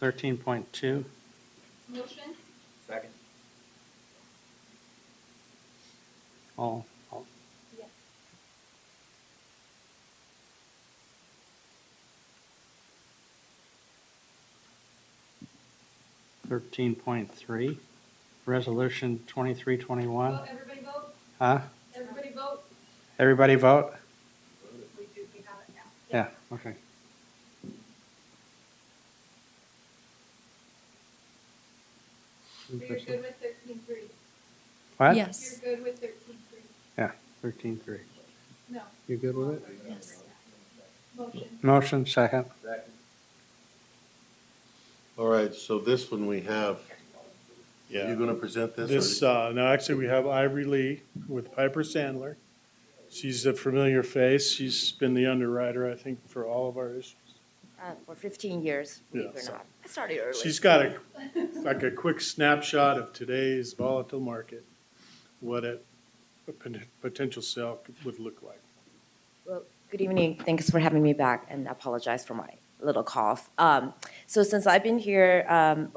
[SPEAKER 4] 13.2.
[SPEAKER 6] Motion?
[SPEAKER 2] Second.
[SPEAKER 4] All,
[SPEAKER 6] Yes.
[SPEAKER 4] Thirteen point three, resolution 2321.
[SPEAKER 6] Vote, everybody vote.
[SPEAKER 4] Huh?
[SPEAKER 6] Everybody vote.
[SPEAKER 4] Everybody vote?
[SPEAKER 6] We have it now.
[SPEAKER 4] Yeah, okay.
[SPEAKER 6] So you're good with 13.3?
[SPEAKER 4] What?
[SPEAKER 5] Yes.
[SPEAKER 6] You're good with 13.3?
[SPEAKER 4] Yeah, 13.3.
[SPEAKER 6] No.
[SPEAKER 4] You good with it?
[SPEAKER 5] Yes.
[SPEAKER 6] Motion.
[SPEAKER 4] Motion, second.
[SPEAKER 2] Second.
[SPEAKER 1] All right, so this one we have,
[SPEAKER 16] Yeah.
[SPEAKER 1] you gonna present this? or-
[SPEAKER 16] This, no, actually, we have Ivory Lee with Piper Sandler. She's a familiar face. She's been the underwriter, I think, for all of our issues.
[SPEAKER 17] For 15 years, believe it
[SPEAKER 16] Yeah,
[SPEAKER 17] or
[SPEAKER 16] so-
[SPEAKER 17] not. I started early.
[SPEAKER 16] She's got a quick snapshot of today's volatile market, what a potential sale would look like.
[SPEAKER 17] Well, good evening. Thanks for having me back, and I apologize for my little cough. So since I've been here,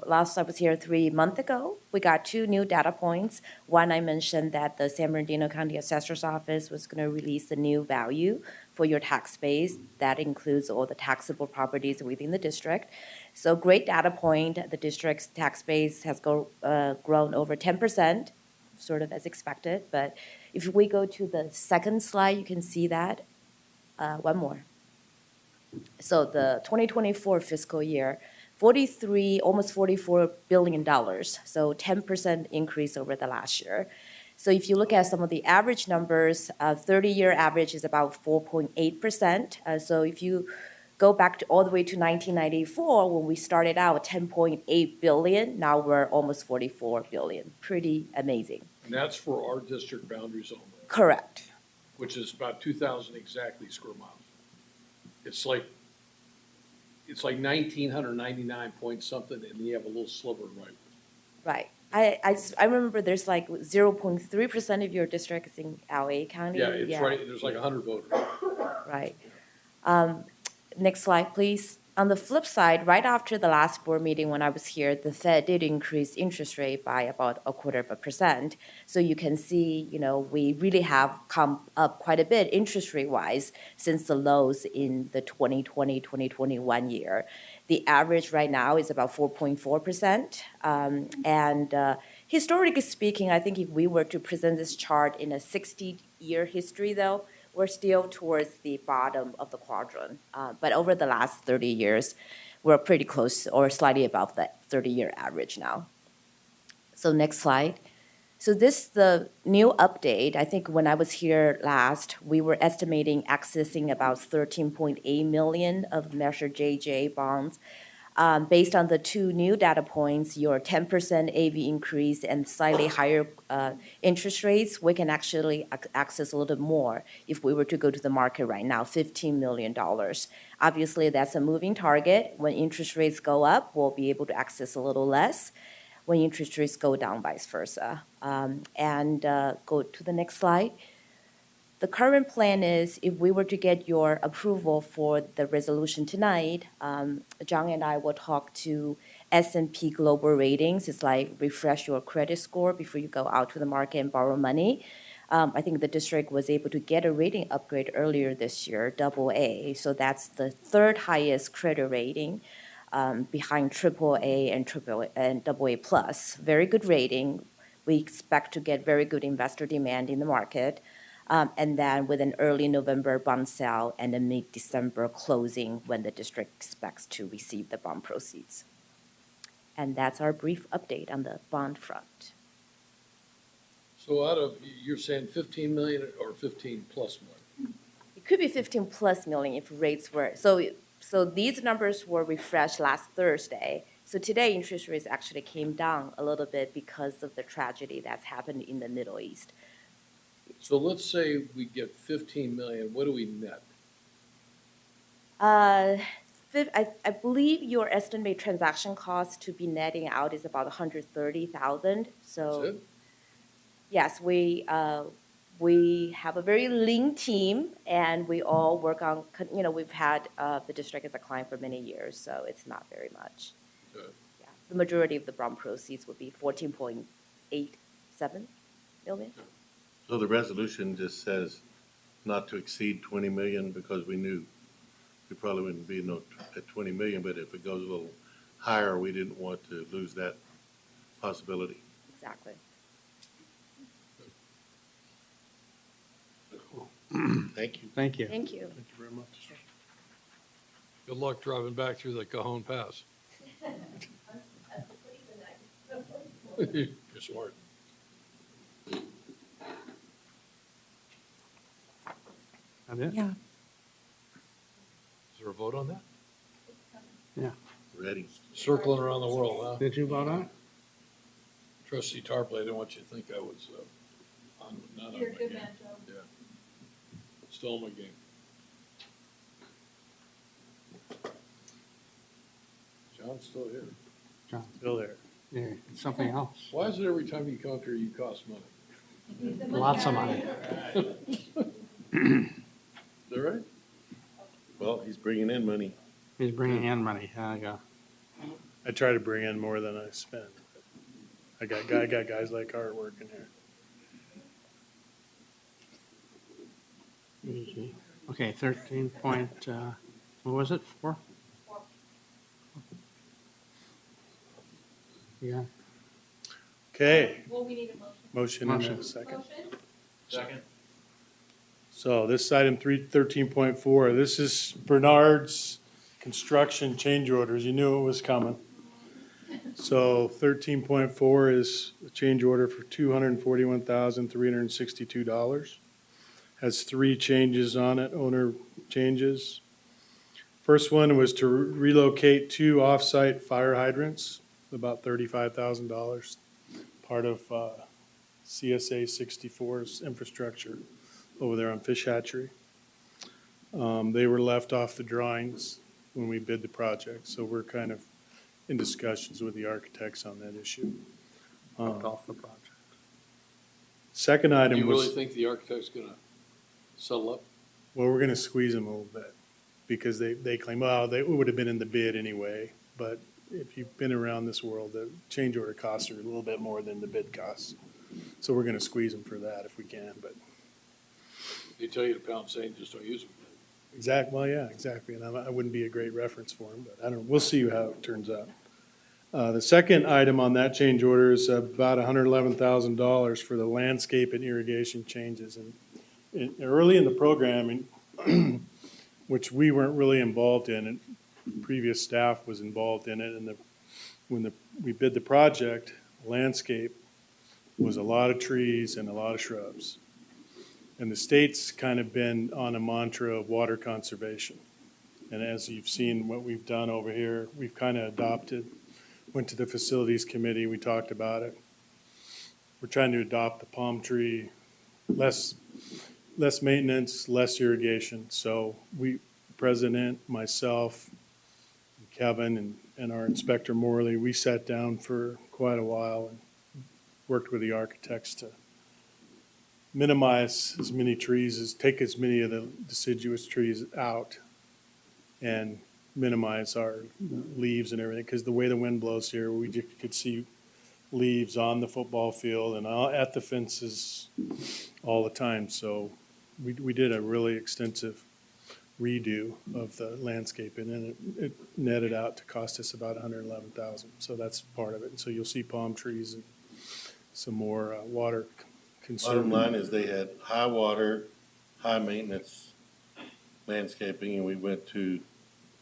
[SPEAKER 17] last I was here 3 months ago, we got 2 new data points. One, I mentioned that the San Bernardino County Assessor's Office was going to release a new value for your tax base. That includes all the taxable properties within the district. So great data point. The district's tax base has grown over 10%, sort of as expected. But if we go to the second slide, you can see that. One more. So the 2024 fiscal year, almost $44 billion, so 10% increase over the last year. So if you look at some of the average numbers, 30-year average is about 4.8%. So if you go back all the way to 1994, when we started out 10.8 billion, now we're almost 44 billion. Pretty amazing.
[SPEAKER 7] And that's for our district boundaries only,
[SPEAKER 17] Correct.
[SPEAKER 7] which is about 2,000 exactly square miles. It's like 1,999 point something, and you have a little sliver right.
[SPEAKER 17] Right. I remember there's like 0.3% of your district is in LA County.
[SPEAKER 7] Yeah, it's right, there's like 100 voters.
[SPEAKER 17] Right. Next slide, please. On the flip side, right after the last board meeting when I was here, the Fed did increase interest rate by about 0.25%. So you can see, we really have come up quite a bit interest rate-wise since the lows in the 2020, 2021 year. The average right now is about 4.4%. And historically speaking, I think if we were to present this chart in a 60-year history, though, we're still towards the bottom of the quadrant. But over the last 30 years, we're pretty close or slightly above that 30-year average now. So next slide. So this, the new update, I think when I was here last, we were estimating accessing about 13.8 million of Measure JJ bonds. Based on the 2 new data points, your 10% AV increase and slightly higher interest rates, we can actually access a little bit more if we were to go to the market right now, $15 million. Obviously, that's a moving target. When interest rates go up, we'll be able to access a little less. When interest rates go down, vice versa. Go to the next slide. The current plan is if we were to get your approval for the resolution tonight, John and I will talk to S&P Global Ratings. It's like refresh your credit score before you go out to the market and borrow money. I think the district was able to get a rating upgrade earlier this year, AA. So that's the 3rd highest credit rating behind AAA and AA plus. Very good rating. We expect to get very good investor demand in the market. And then with an early November bond sale and a mid-December closing when the district expects to receive the bond proceeds. And that's our brief update on the bond front.
[SPEAKER 7] So you're saying 15 million or 15 plus million?
[SPEAKER 17] It could be 15 plus million if rates were, so these numbers were refreshed last Thursday. So today interest rates actually came down a little bit because of the tragedy that's happened in the Middle East.
[SPEAKER 7] So let's say we get 15 million, what do we net?
[SPEAKER 17] I believe your estimated transaction cost to be netting out is about 130,000. So
[SPEAKER 7] That's it?
[SPEAKER 17] yes, we have a very lean team, and we all work on, we've had the district as a client for many years, so it's not very much.
[SPEAKER 7] Good.
[SPEAKER 17] Yeah, the majority of the bond proceeds would be 14.87 million.
[SPEAKER 1] So the resolution just says not to exceed 20 million because we knew we probably wouldn't be at 20 million, but if it goes a little higher, we didn't want to lose that possibility.
[SPEAKER 17] Exactly.
[SPEAKER 1] Thank you.
[SPEAKER 4] Thank you.
[SPEAKER 17] Thank you.
[SPEAKER 16] Thank you very much.
[SPEAKER 7] Good luck driving back through the Cajon Pass. You're smart.
[SPEAKER 4] That it?
[SPEAKER 13] Yeah.
[SPEAKER 7] Is there a vote on that?
[SPEAKER 4] Yeah.
[SPEAKER 1] Ready.
[SPEAKER 7] Circling around the world, huh?
[SPEAKER 4] Did you vote on it?
[SPEAKER 7] Trustee Tarpley, I didn't want you to think I was not on my game. Yeah. Still on my game. John's still here.
[SPEAKER 4] John,
[SPEAKER 16] Still there.
[SPEAKER 4] yeah, it's something else.
[SPEAKER 7] Why is it every time you come up here, you cost money?
[SPEAKER 4] Lots of money.
[SPEAKER 7] Is that right?
[SPEAKER 1] Well, he's bringing in money.
[SPEAKER 4] He's bringing in money. Yeah.
[SPEAKER 16] I try to bring in more than I spend. I got guys like Art working here.
[SPEAKER 4] Easy. Okay, 13 point, what was it, 4? Yeah.
[SPEAKER 16] Okay,
[SPEAKER 6] Well, we need a motion.
[SPEAKER 16] motion and
[SPEAKER 4] Motion.
[SPEAKER 16] a second.
[SPEAKER 2] Second.
[SPEAKER 16] So this item 13.4, this is Bernard's construction change orders. You knew it was coming. So 13.4 is a change order for $241,362. Has 3 changes on it, owner changes. First one was to relocate 2 off-site fire hydrants, about $35,000, part of CSA 64's infrastructure over there on Fish Hatchery. They were left off the drawings when we bid the project, so we're kind of in discussions with the architects on that issue.
[SPEAKER 4] Off the project.
[SPEAKER 16] Second
[SPEAKER 7] Do
[SPEAKER 16] item
[SPEAKER 7] you really
[SPEAKER 16] was,
[SPEAKER 7] think the architect's gonna settle up?
[SPEAKER 16] well, we're gonna squeeze them a little bit, because they claim, well, they would have been in the bid anyway, but if you've been around this world, the change order costs are a little bit more than the bid costs. So we're gonna squeeze them for that if we can, but
[SPEAKER 7] They tell you to pound sand, just don't use them.
[SPEAKER 16] well, yeah, exactly, and I wouldn't be a great reference for them, but I don't know, we'll see how it turns out. The second item on that change order is about $111,000 for the landscape and irrigation changes. And early in the programming, which we weren't really involved in, and previous staff was involved in it, and when we bid the project, landscape was a lot of trees and a lot of shrubs. And the state's kind of been on a mantra of water conservation. And as you've seen what we've done over here, we've kind of adopted, went to the facilities committee, we talked about it. We're trying to adopt the palm tree, less maintenance, less irrigation. So President, myself, Kevin, and our inspector Morley, we sat down for quite a while and worked with the architects to minimize as many trees, take as many of the deciduous trees out and minimize our leaves and everything, because the way the wind blows here, we just could see leaves on the football field and at the fences all the time. So we did a really extensive redo of the landscape, and then it netted out to cost us about $111,000. So that's part of it. And so you'll see palm trees and some more water conserving.
[SPEAKER 1] Bottom line is they had high water, high maintenance landscaping, and we went to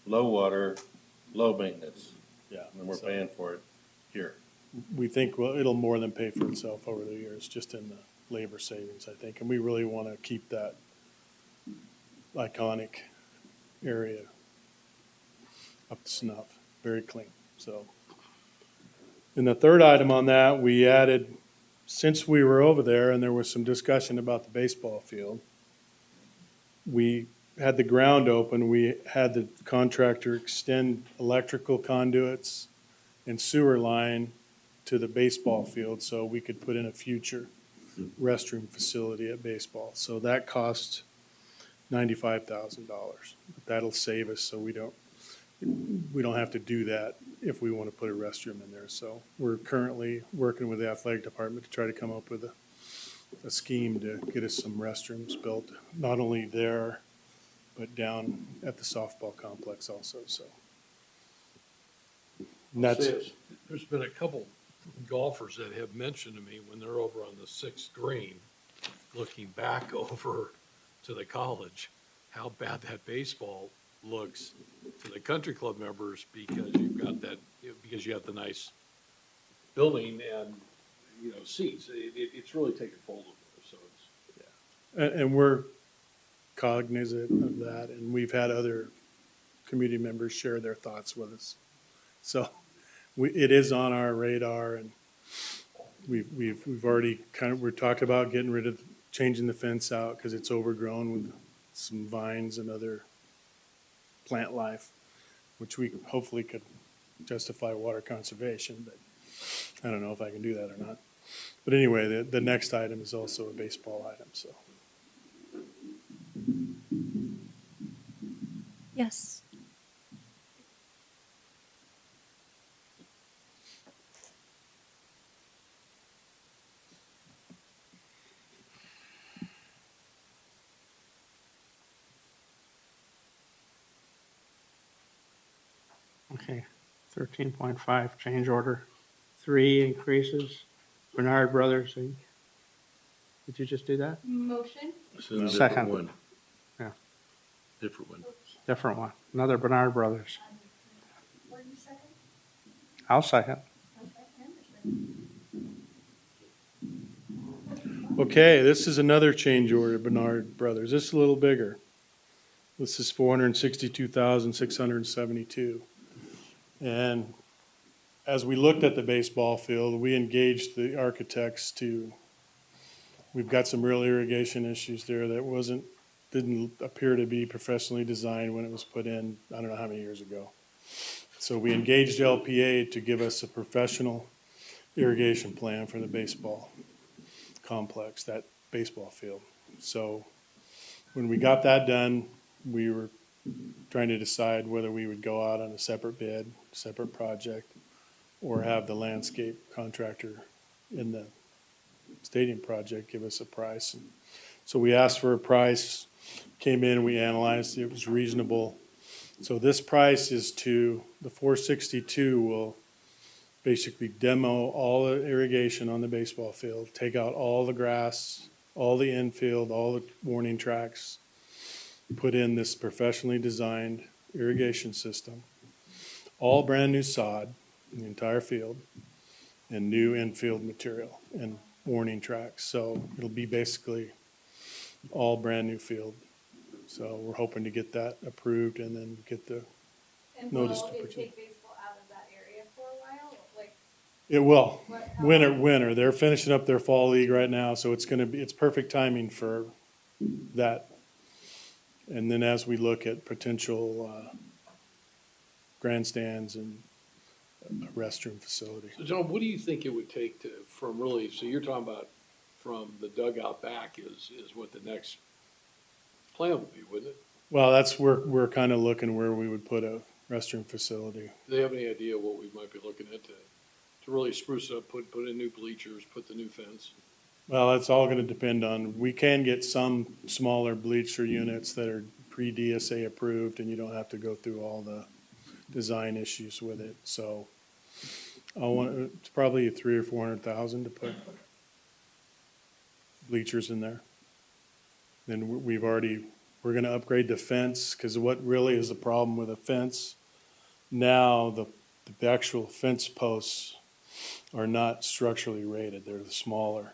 [SPEAKER 1] low water, low maintenance.
[SPEAKER 16] Yeah.
[SPEAKER 1] And we're paying for it here.
[SPEAKER 16] We think, well, it'll more than pay for itself over the years, just in the labor savings, I think. And we really want to keep that iconic area up to snuff, very clean. So, and the third item on that, we added since we were over there and there was some discussion about the baseball field, we had the ground open, we had the contractor extend electrical conduits and sewer line to the baseball field so we could put in a future restroom facility at baseball. So that cost $95,000. That'll save us so we don't have to do that if we want to put a restroom in there. So we're currently working with the athletic department to try to come up with a scheme to get us some restrooms built, not only there, but down at the softball complex also, so. And that's,
[SPEAKER 7] There's been a couple golfers that have mentioned to me when they're over on the sixth green, looking back over to the college, how bad that baseball looks to the country club members because because you have the nice building and, seats. It's really taken hold of there, so it's.
[SPEAKER 16] and we're cognizant of that, and we've had other community members share their thoughts with us. So it is on our radar, and we've already we're talking about getting rid of, changing the fence out because it's overgrown with some vines and other plant life, which we hopefully could justify water conservation, but I don't know if I can do that or not. But anyway, the next item is also a baseball item, so.
[SPEAKER 5] Yes.
[SPEAKER 4] Okay, 13.5, change order. 3 increases. Bernard Brothers Inc. Did you just do that?
[SPEAKER 6] Motion?
[SPEAKER 1] This is a different
[SPEAKER 4] Second.
[SPEAKER 1] one.
[SPEAKER 4] Yeah.
[SPEAKER 1] Different one.
[SPEAKER 4] Different one. Another Bernard Brothers. I'll second.
[SPEAKER 16] Okay, this is another change order, Bernard Brothers. This is a little bigger. This is $462,672. And as we looked at the baseball field, we engaged the architects we've got some real irrigation issues there that didn't appear to be professionally designed when it was put in, I don't know how many years ago. So we engaged LPA to give us a professional irrigation plan for the baseball complex, that baseball field. So when we got that done, we were trying to decide whether we would go out on a separate bid, separate project, or have the landscape contractor in the stadium project give us a price. So we asked for a price, came in, we analyzed, it was reasonable. So this price is the 462 will basically demo all the irrigation on the baseball field, take out all the grass, all the infield, all the warning tracks, put in this professionally designed irrigation system, all brand new sod in the entire field, and new infield material and warning tracks. So it'll be basically all brand new field. So we're hoping to get that approved and then get the notice to put you.
[SPEAKER 6] Take baseball out of that area for a while?
[SPEAKER 16] It will. Winter. They're finishing up their fall league right now, so it's perfect timing for that. And then as we look at potential grandstands and a restroom facility.
[SPEAKER 7] So John, what do you think it would take so you're talking about from the dugout back is what the next plan would be, wouldn't it?
[SPEAKER 16] Well, that's where we're kind of looking where we would put a restroom facility.
[SPEAKER 7] Do they have any idea what we might be looking at to really spruce it up, put in new bleachers, put the new fence?
[SPEAKER 16] Well, it's all going to depend on, we can get some smaller bleacher units that are pre-DSA approved and you don't have to go through all the design issues with it. So it's probably $300,000 or $400,000 to put bleachers in there. Then we're going to upgrade the fence because what really is the problem with a fence now, the actual fence posts are not structurally rated. They're the smaller.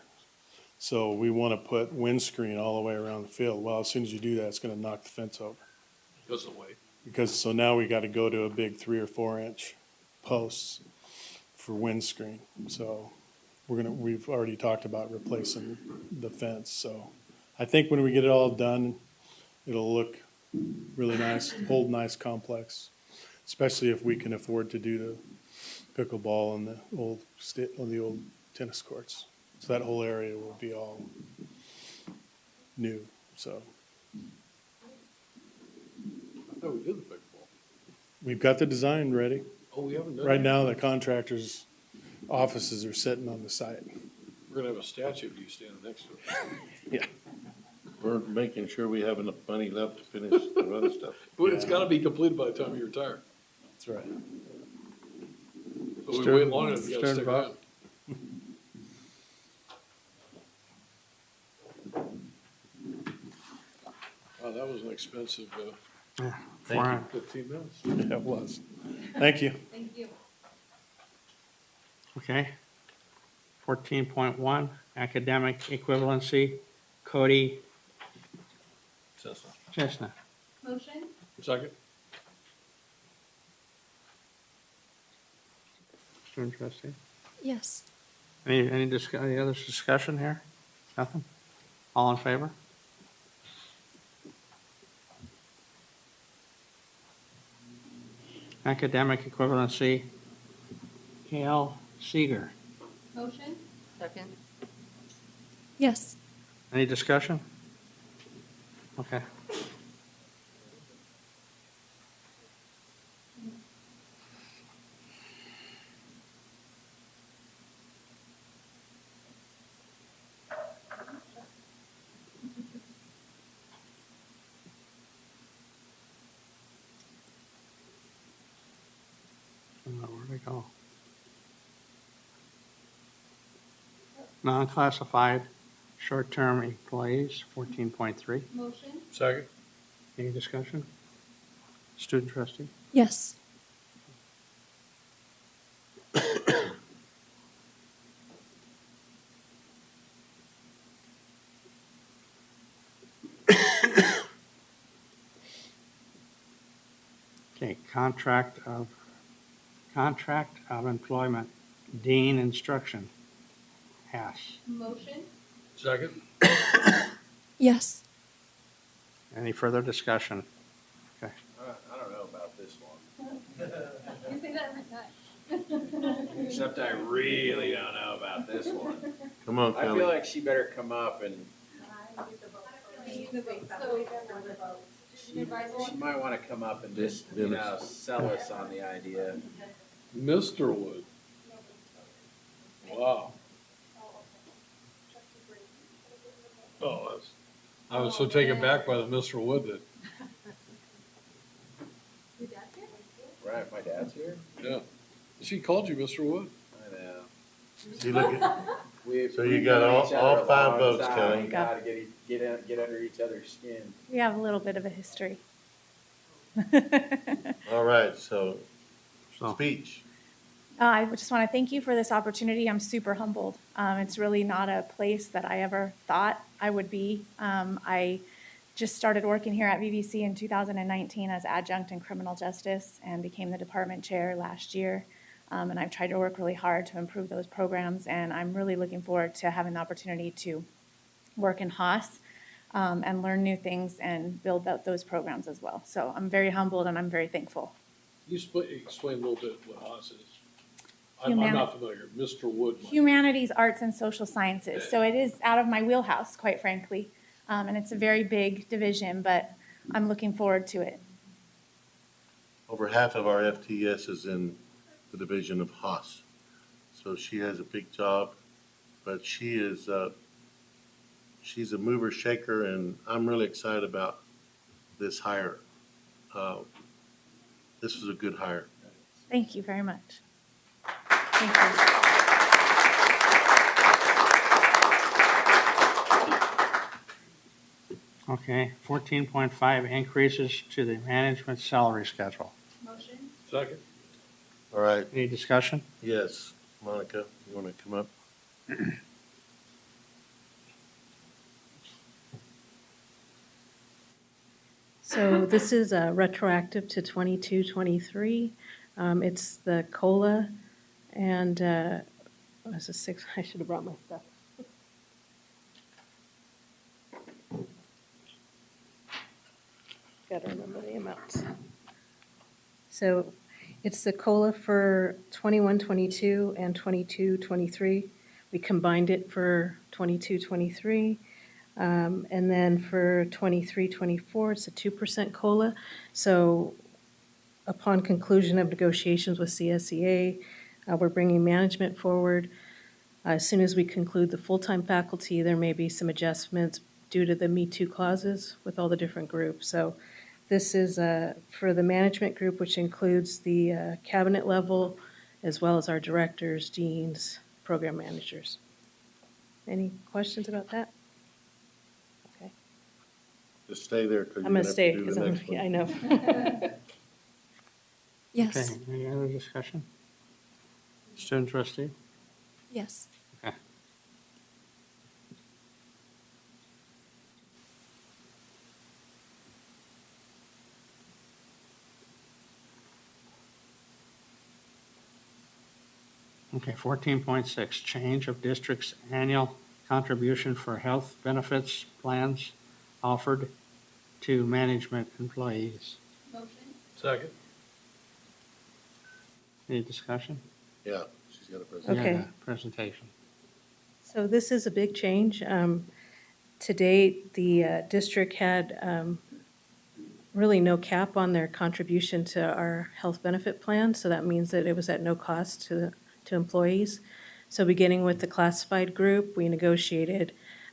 [SPEAKER 16] So we want to put windscreen all the way around the field. Well, as soon as you do that, it's going to knock the fence over.
[SPEAKER 7] Goes away.
[SPEAKER 16] So now we got to go to a big 3 or 4 inch posts for windscreen. So we've already talked about replacing the fence, so I think when we get it all done, it'll look really nice, whole nice complex, especially if we can afford to do the pickleball and the old tennis courts. So that whole area will be all new, so.
[SPEAKER 7] I thought we did the pickleball.
[SPEAKER 16] We've got the design ready.
[SPEAKER 7] Oh, we haven't done it?
[SPEAKER 16] Right now, the contractors' offices are sitting on the site.
[SPEAKER 7] We're gonna have a statue of you standing next to it.
[SPEAKER 16] Yeah.
[SPEAKER 1] We're making sure we have enough money left to finish the other stuff.
[SPEAKER 7] But it's gotta be completed by the time you retire.
[SPEAKER 16] That's right.
[SPEAKER 7] So we wait long enough, you gotta
[SPEAKER 16] Stern
[SPEAKER 7] stick
[SPEAKER 16] vote.
[SPEAKER 7] around. Wow, that was an expensive,
[SPEAKER 4] Yeah,
[SPEAKER 16] Thank you.
[SPEAKER 7] 15 minutes.
[SPEAKER 16] Yeah, it was. Thank you.
[SPEAKER 6] Thank you.
[SPEAKER 4] Okay. 14.1, academic equivalency, Cody
[SPEAKER 7] Cessna.
[SPEAKER 4] Chestnut.
[SPEAKER 6] Motion?
[SPEAKER 7] Second?
[SPEAKER 4] Student trustee.
[SPEAKER 5] Yes.
[SPEAKER 4] Any other discussion here? Nothing? All in favor? Academic equivalency, Gail Seeger.
[SPEAKER 6] Motion?
[SPEAKER 3] Second?
[SPEAKER 5] Yes.
[SPEAKER 4] Any discussion? Okay. Where'd we go? Non-classified short-term employees, 14.3.
[SPEAKER 6] Motion?
[SPEAKER 7] Second?
[SPEAKER 4] Any discussion? Student trustee?
[SPEAKER 5] Yes.
[SPEAKER 4] Okay, contract of employment, Dean Instruction, Hass.
[SPEAKER 6] Motion?
[SPEAKER 7] Second?
[SPEAKER 2] Yes.
[SPEAKER 4] Any further discussion? Okay.
[SPEAKER 12] I don't know about this one,
[SPEAKER 6] You say that every time.
[SPEAKER 12] except I really don't know about this one.
[SPEAKER 1] Come on,
[SPEAKER 12] I
[SPEAKER 1] Kelly.
[SPEAKER 12] feel like she better come up and she might want to come up and just, you know, sell us on the idea.
[SPEAKER 7] Mr. Wood. Wow. Oh, I was so taken back by the Mr. Wood that,
[SPEAKER 12] Right, my dad's here?
[SPEAKER 7] yeah. She called you Mr. Wood.
[SPEAKER 12] I know.
[SPEAKER 1] See, look at,
[SPEAKER 12] We've
[SPEAKER 1] So you
[SPEAKER 12] we've
[SPEAKER 1] got
[SPEAKER 12] known
[SPEAKER 1] all-
[SPEAKER 12] each other
[SPEAKER 1] all
[SPEAKER 12] a
[SPEAKER 1] five
[SPEAKER 12] long
[SPEAKER 1] votes,
[SPEAKER 12] time.
[SPEAKER 1] Kelly.
[SPEAKER 12] We gotta get under each other's skin.
[SPEAKER 18] We have a little bit of a history.
[SPEAKER 1] all right, so
[SPEAKER 4] So,
[SPEAKER 1] speech.
[SPEAKER 18] I just want to thank you for this opportunity. I'm super humbled. It's really not a place that I ever thought I would be. I just started working here at VVC in 2019 as adjunct in criminal justice and became the department chair last year. And I've tried to work really hard to improve those programs, and I'm really looking forward to having the opportunity to work in Haas and learn new things and build out those programs as well. So I'm very humbled and I'm very thankful.
[SPEAKER 7] You explain a little bit what Haas is. I'm
[SPEAKER 18] Humani-
[SPEAKER 7] not familiar. Mr. Wood.
[SPEAKER 18] Humanities, arts, and social sciences. So it is out of my wheelhouse, quite frankly. And it's a very big division, but I'm looking forward to it.
[SPEAKER 1] Over half of our FTS is in the division of Haas. So she has a big job, but she is, she's a mover shaker, and I'm really excited about this hire. This is a good hire.
[SPEAKER 18] Thank you very much. Thank you.
[SPEAKER 4] okay, 14.5, increases to the management salary schedule.
[SPEAKER 6] Motion?
[SPEAKER 7] Second?
[SPEAKER 1] All right,
[SPEAKER 4] Any discussion?
[SPEAKER 1] yes, Monica, you want to come up?
[SPEAKER 19] So this is retroactive to 22, 23. It's the COLA, and Oh, this is 6, I should have brought my stuff. Got to remember the amounts. So it's the COLA for 21-22 and 22-23. We combined it for 22-23. And then for 23-24, it's a 2% COLA. So upon conclusion of negotiations with CSEA, we're bringing management forward. As soon as we conclude the full-time faculty, there may be some adjustments due to the Me Too clauses with all the different groups. So this is for the management group, which includes the cabinet level, as well as our directors, deans, program managers. Any questions about that? Okay.
[SPEAKER 1] Just stay there because
[SPEAKER 19] I'm
[SPEAKER 1] you're
[SPEAKER 19] going
[SPEAKER 1] going
[SPEAKER 19] to
[SPEAKER 1] to
[SPEAKER 19] stay
[SPEAKER 1] have to do
[SPEAKER 19] because
[SPEAKER 1] the
[SPEAKER 19] I'm,
[SPEAKER 1] next one.
[SPEAKER 19] yeah, I know.
[SPEAKER 5] Yes.
[SPEAKER 4] Okay, any other discussion? Student trustee?
[SPEAKER 5] Yes.
[SPEAKER 4] Okay. Okay, 14.6, change of district's annual contribution for health benefits plans offered to management employees.
[SPEAKER 6] Motion?
[SPEAKER 7] Second.
[SPEAKER 4] Any discussion?
[SPEAKER 1] Yeah, she's got a presentation.
[SPEAKER 19] Okay.
[SPEAKER 4] Yeah, presentation.
[SPEAKER 19] So this is a big change. To date, the district had really no cap on their contribution to our health benefit plan, so that means that it was at no cost to employees. So beginning with the classified group, we negotiated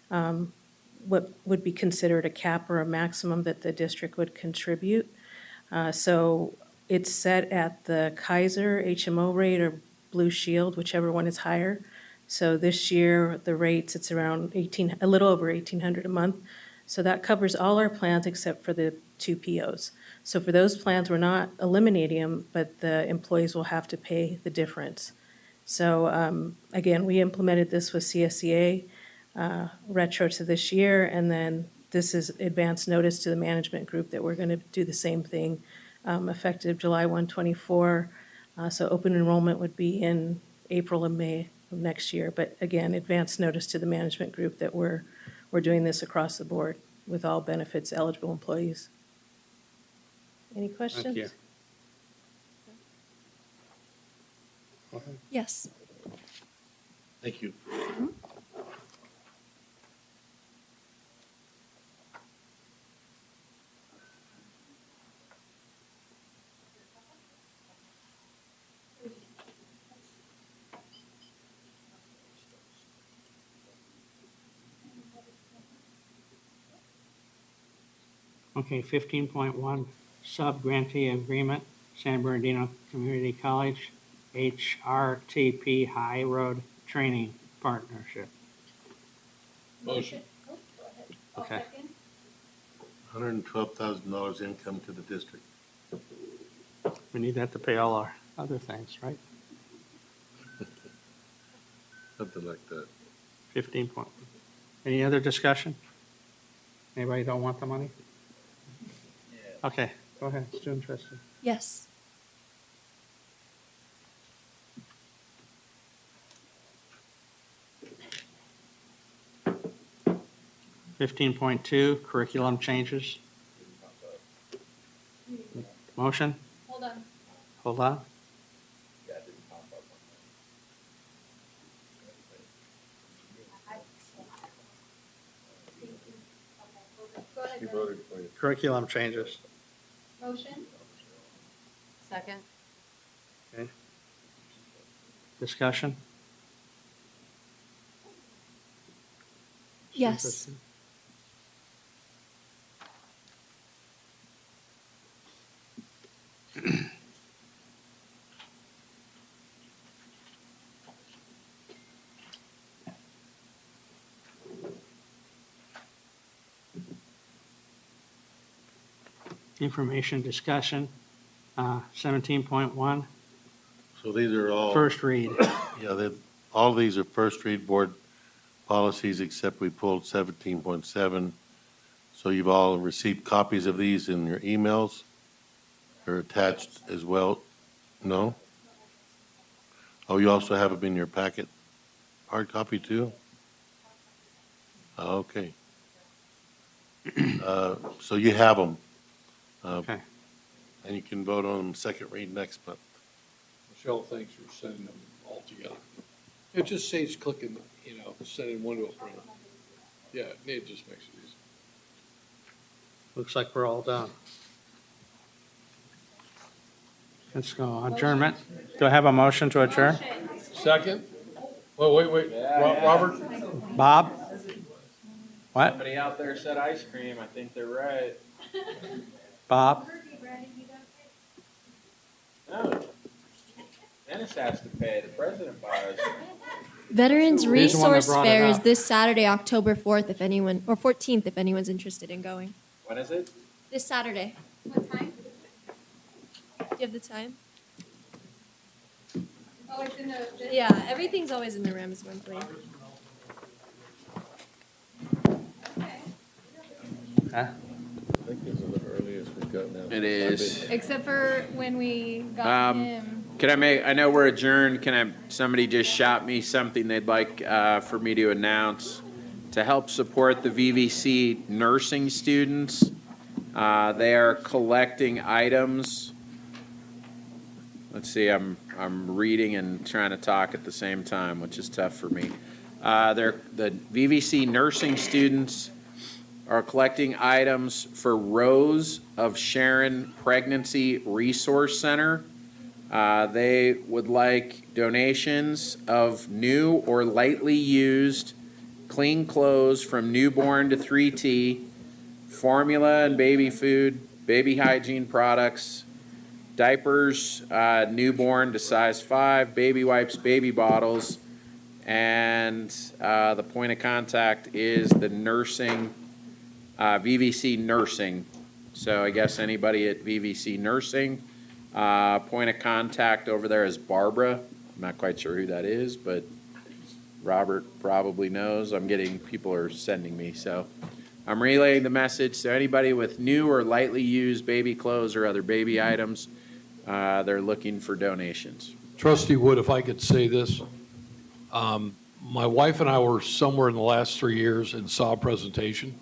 [SPEAKER 19] what would be considered a cap or a maximum that the district would contribute. So it's set at the Kaiser HMO rate or Blue Shield, whichever one is higher. So this year, the rates, it's around a little over $1,800 a month. So that covers all our plans except for the 2 POs. So for those plans, we're not eliminating them, but the employees will have to pay the difference. So again, we implemented this with CSEA retro to this year, and then this is advance notice to the management group that we're going to do the same thing effective July 1, 24. So open enrollment would be in April and May of next year. But again, advance notice to the management group that we're doing this across the board with all benefits eligible employees. Any questions?
[SPEAKER 4] Thank you. Go ahead.
[SPEAKER 5] Yes.
[SPEAKER 1] Thank you.
[SPEAKER 4] Okay, 15.1, sub-grantee agreement, San Bernardino Community College, HRTP High Road Training Partnership.
[SPEAKER 7] Motion.
[SPEAKER 4] Okay.
[SPEAKER 1] $112,000 income to the district.
[SPEAKER 4] We need that to pay all our other things, right?
[SPEAKER 1] Something like that.
[SPEAKER 4] 15 point. Any other discussion? Anybody don't want the money? Okay, go ahead, student trustee.
[SPEAKER 5] Yes.
[SPEAKER 4] Fifteen point two, curriculum changes. Motion,
[SPEAKER 6] Hold on.
[SPEAKER 4] hold on.
[SPEAKER 6] Go ahead.
[SPEAKER 1] She voted for you.
[SPEAKER 4] Curriculum changes.
[SPEAKER 6] Motion?
[SPEAKER 3] Second.
[SPEAKER 4] Okay. Discussion?
[SPEAKER 5] Yes.
[SPEAKER 4] Information discussion, 17.1,
[SPEAKER 1] So these are all.
[SPEAKER 4] first read.
[SPEAKER 1] Yeah, all these are first read board policies, except we pulled 17.7. So you've all received copies of these in your emails. They're attached as well. No? Oh, you also have them in your packet? Hard copy too? Okay. So you have them.
[SPEAKER 4] Okay.
[SPEAKER 1] And you can vote on them second read next month.
[SPEAKER 7] Michelle, thanks for sending them all together. It just saves clicking, sending one to a printer. Yeah, it just makes it easy.
[SPEAKER 4] Looks like we're all done. Let's go. Adjournment. Do I have a motion to adjourn?
[SPEAKER 7] Second? Oh, wait. Robert?
[SPEAKER 4] Bob? What?
[SPEAKER 2] Somebody out there said ice cream. I think they're right.
[SPEAKER 4] Bob?
[SPEAKER 2] No. Dennis has to pay. The president buys.
[SPEAKER 5] Veterans
[SPEAKER 4] He's the one that
[SPEAKER 5] Resource
[SPEAKER 4] brought it
[SPEAKER 5] Fair is
[SPEAKER 4] up.
[SPEAKER 5] this Saturday, October 4th, if anyone, or 14th, if anyone's interested in going.
[SPEAKER 2] When is it?
[SPEAKER 5] This Saturday. What time? Do you have the time?
[SPEAKER 6] Oh, it's in the.
[SPEAKER 5] Yeah, everything's always in the Rams monthly.
[SPEAKER 4] Huh?
[SPEAKER 1] I think this is the earliest we've got now.
[SPEAKER 12] It is.
[SPEAKER 6] Except for when we got him.
[SPEAKER 12] I know we're adjourned. Somebody just shot me something they'd like for me to announce to help support the VVC nursing students. They are collecting items. Let's see, I'm reading and trying to talk at the same time, which is tough for me. The VVC nursing students are collecting items for Rose of Sharon Pregnancy Resource Center. They would like donations of new or lightly used clean clothes from newborn to 3T, formula and baby food, baby hygiene products, diapers, newborn to size 5, baby wipes, baby bottles, and the point of contact is the nursing, VVC Nursing. So I guess anybody at VVC Nursing. Point of contact over there is Barbara. I'm not quite sure who that is, but Robert probably knows. People are sending me, so I'm relaying the message. So anybody with new or lightly used baby clothes or other baby items, they're looking for donations.
[SPEAKER 7] Trustee Wood, if I could say this, my wife and I were somewhere in the last 3 years and saw a presentation.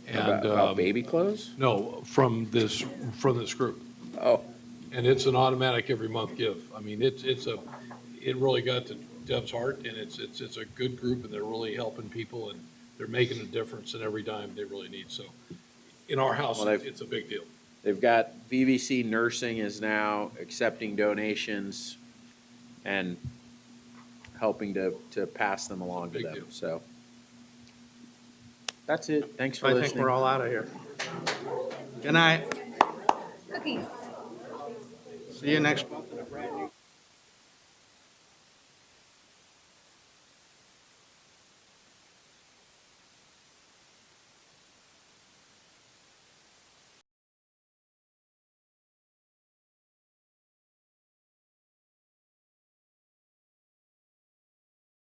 [SPEAKER 7] And
[SPEAKER 12] About baby clothes?
[SPEAKER 7] No, from this group.
[SPEAKER 12] Oh.
[SPEAKER 7] And it's an automatic every month give. I mean, it really got to Deb's heart, and it's a good group, and they're really helping people, and they're making a difference in every dime they really need. So in our house, it's a big deal.
[SPEAKER 12] They've got VVC Nursing is now accepting donations and helping to pass them along to
[SPEAKER 7] Big
[SPEAKER 12] them.
[SPEAKER 7] deal.
[SPEAKER 12] So that's it. Thanks for
[SPEAKER 4] I
[SPEAKER 12] listening.
[SPEAKER 4] think we're all out of here. Good night.
[SPEAKER 6] Cookies.
[SPEAKER 4] See you next month.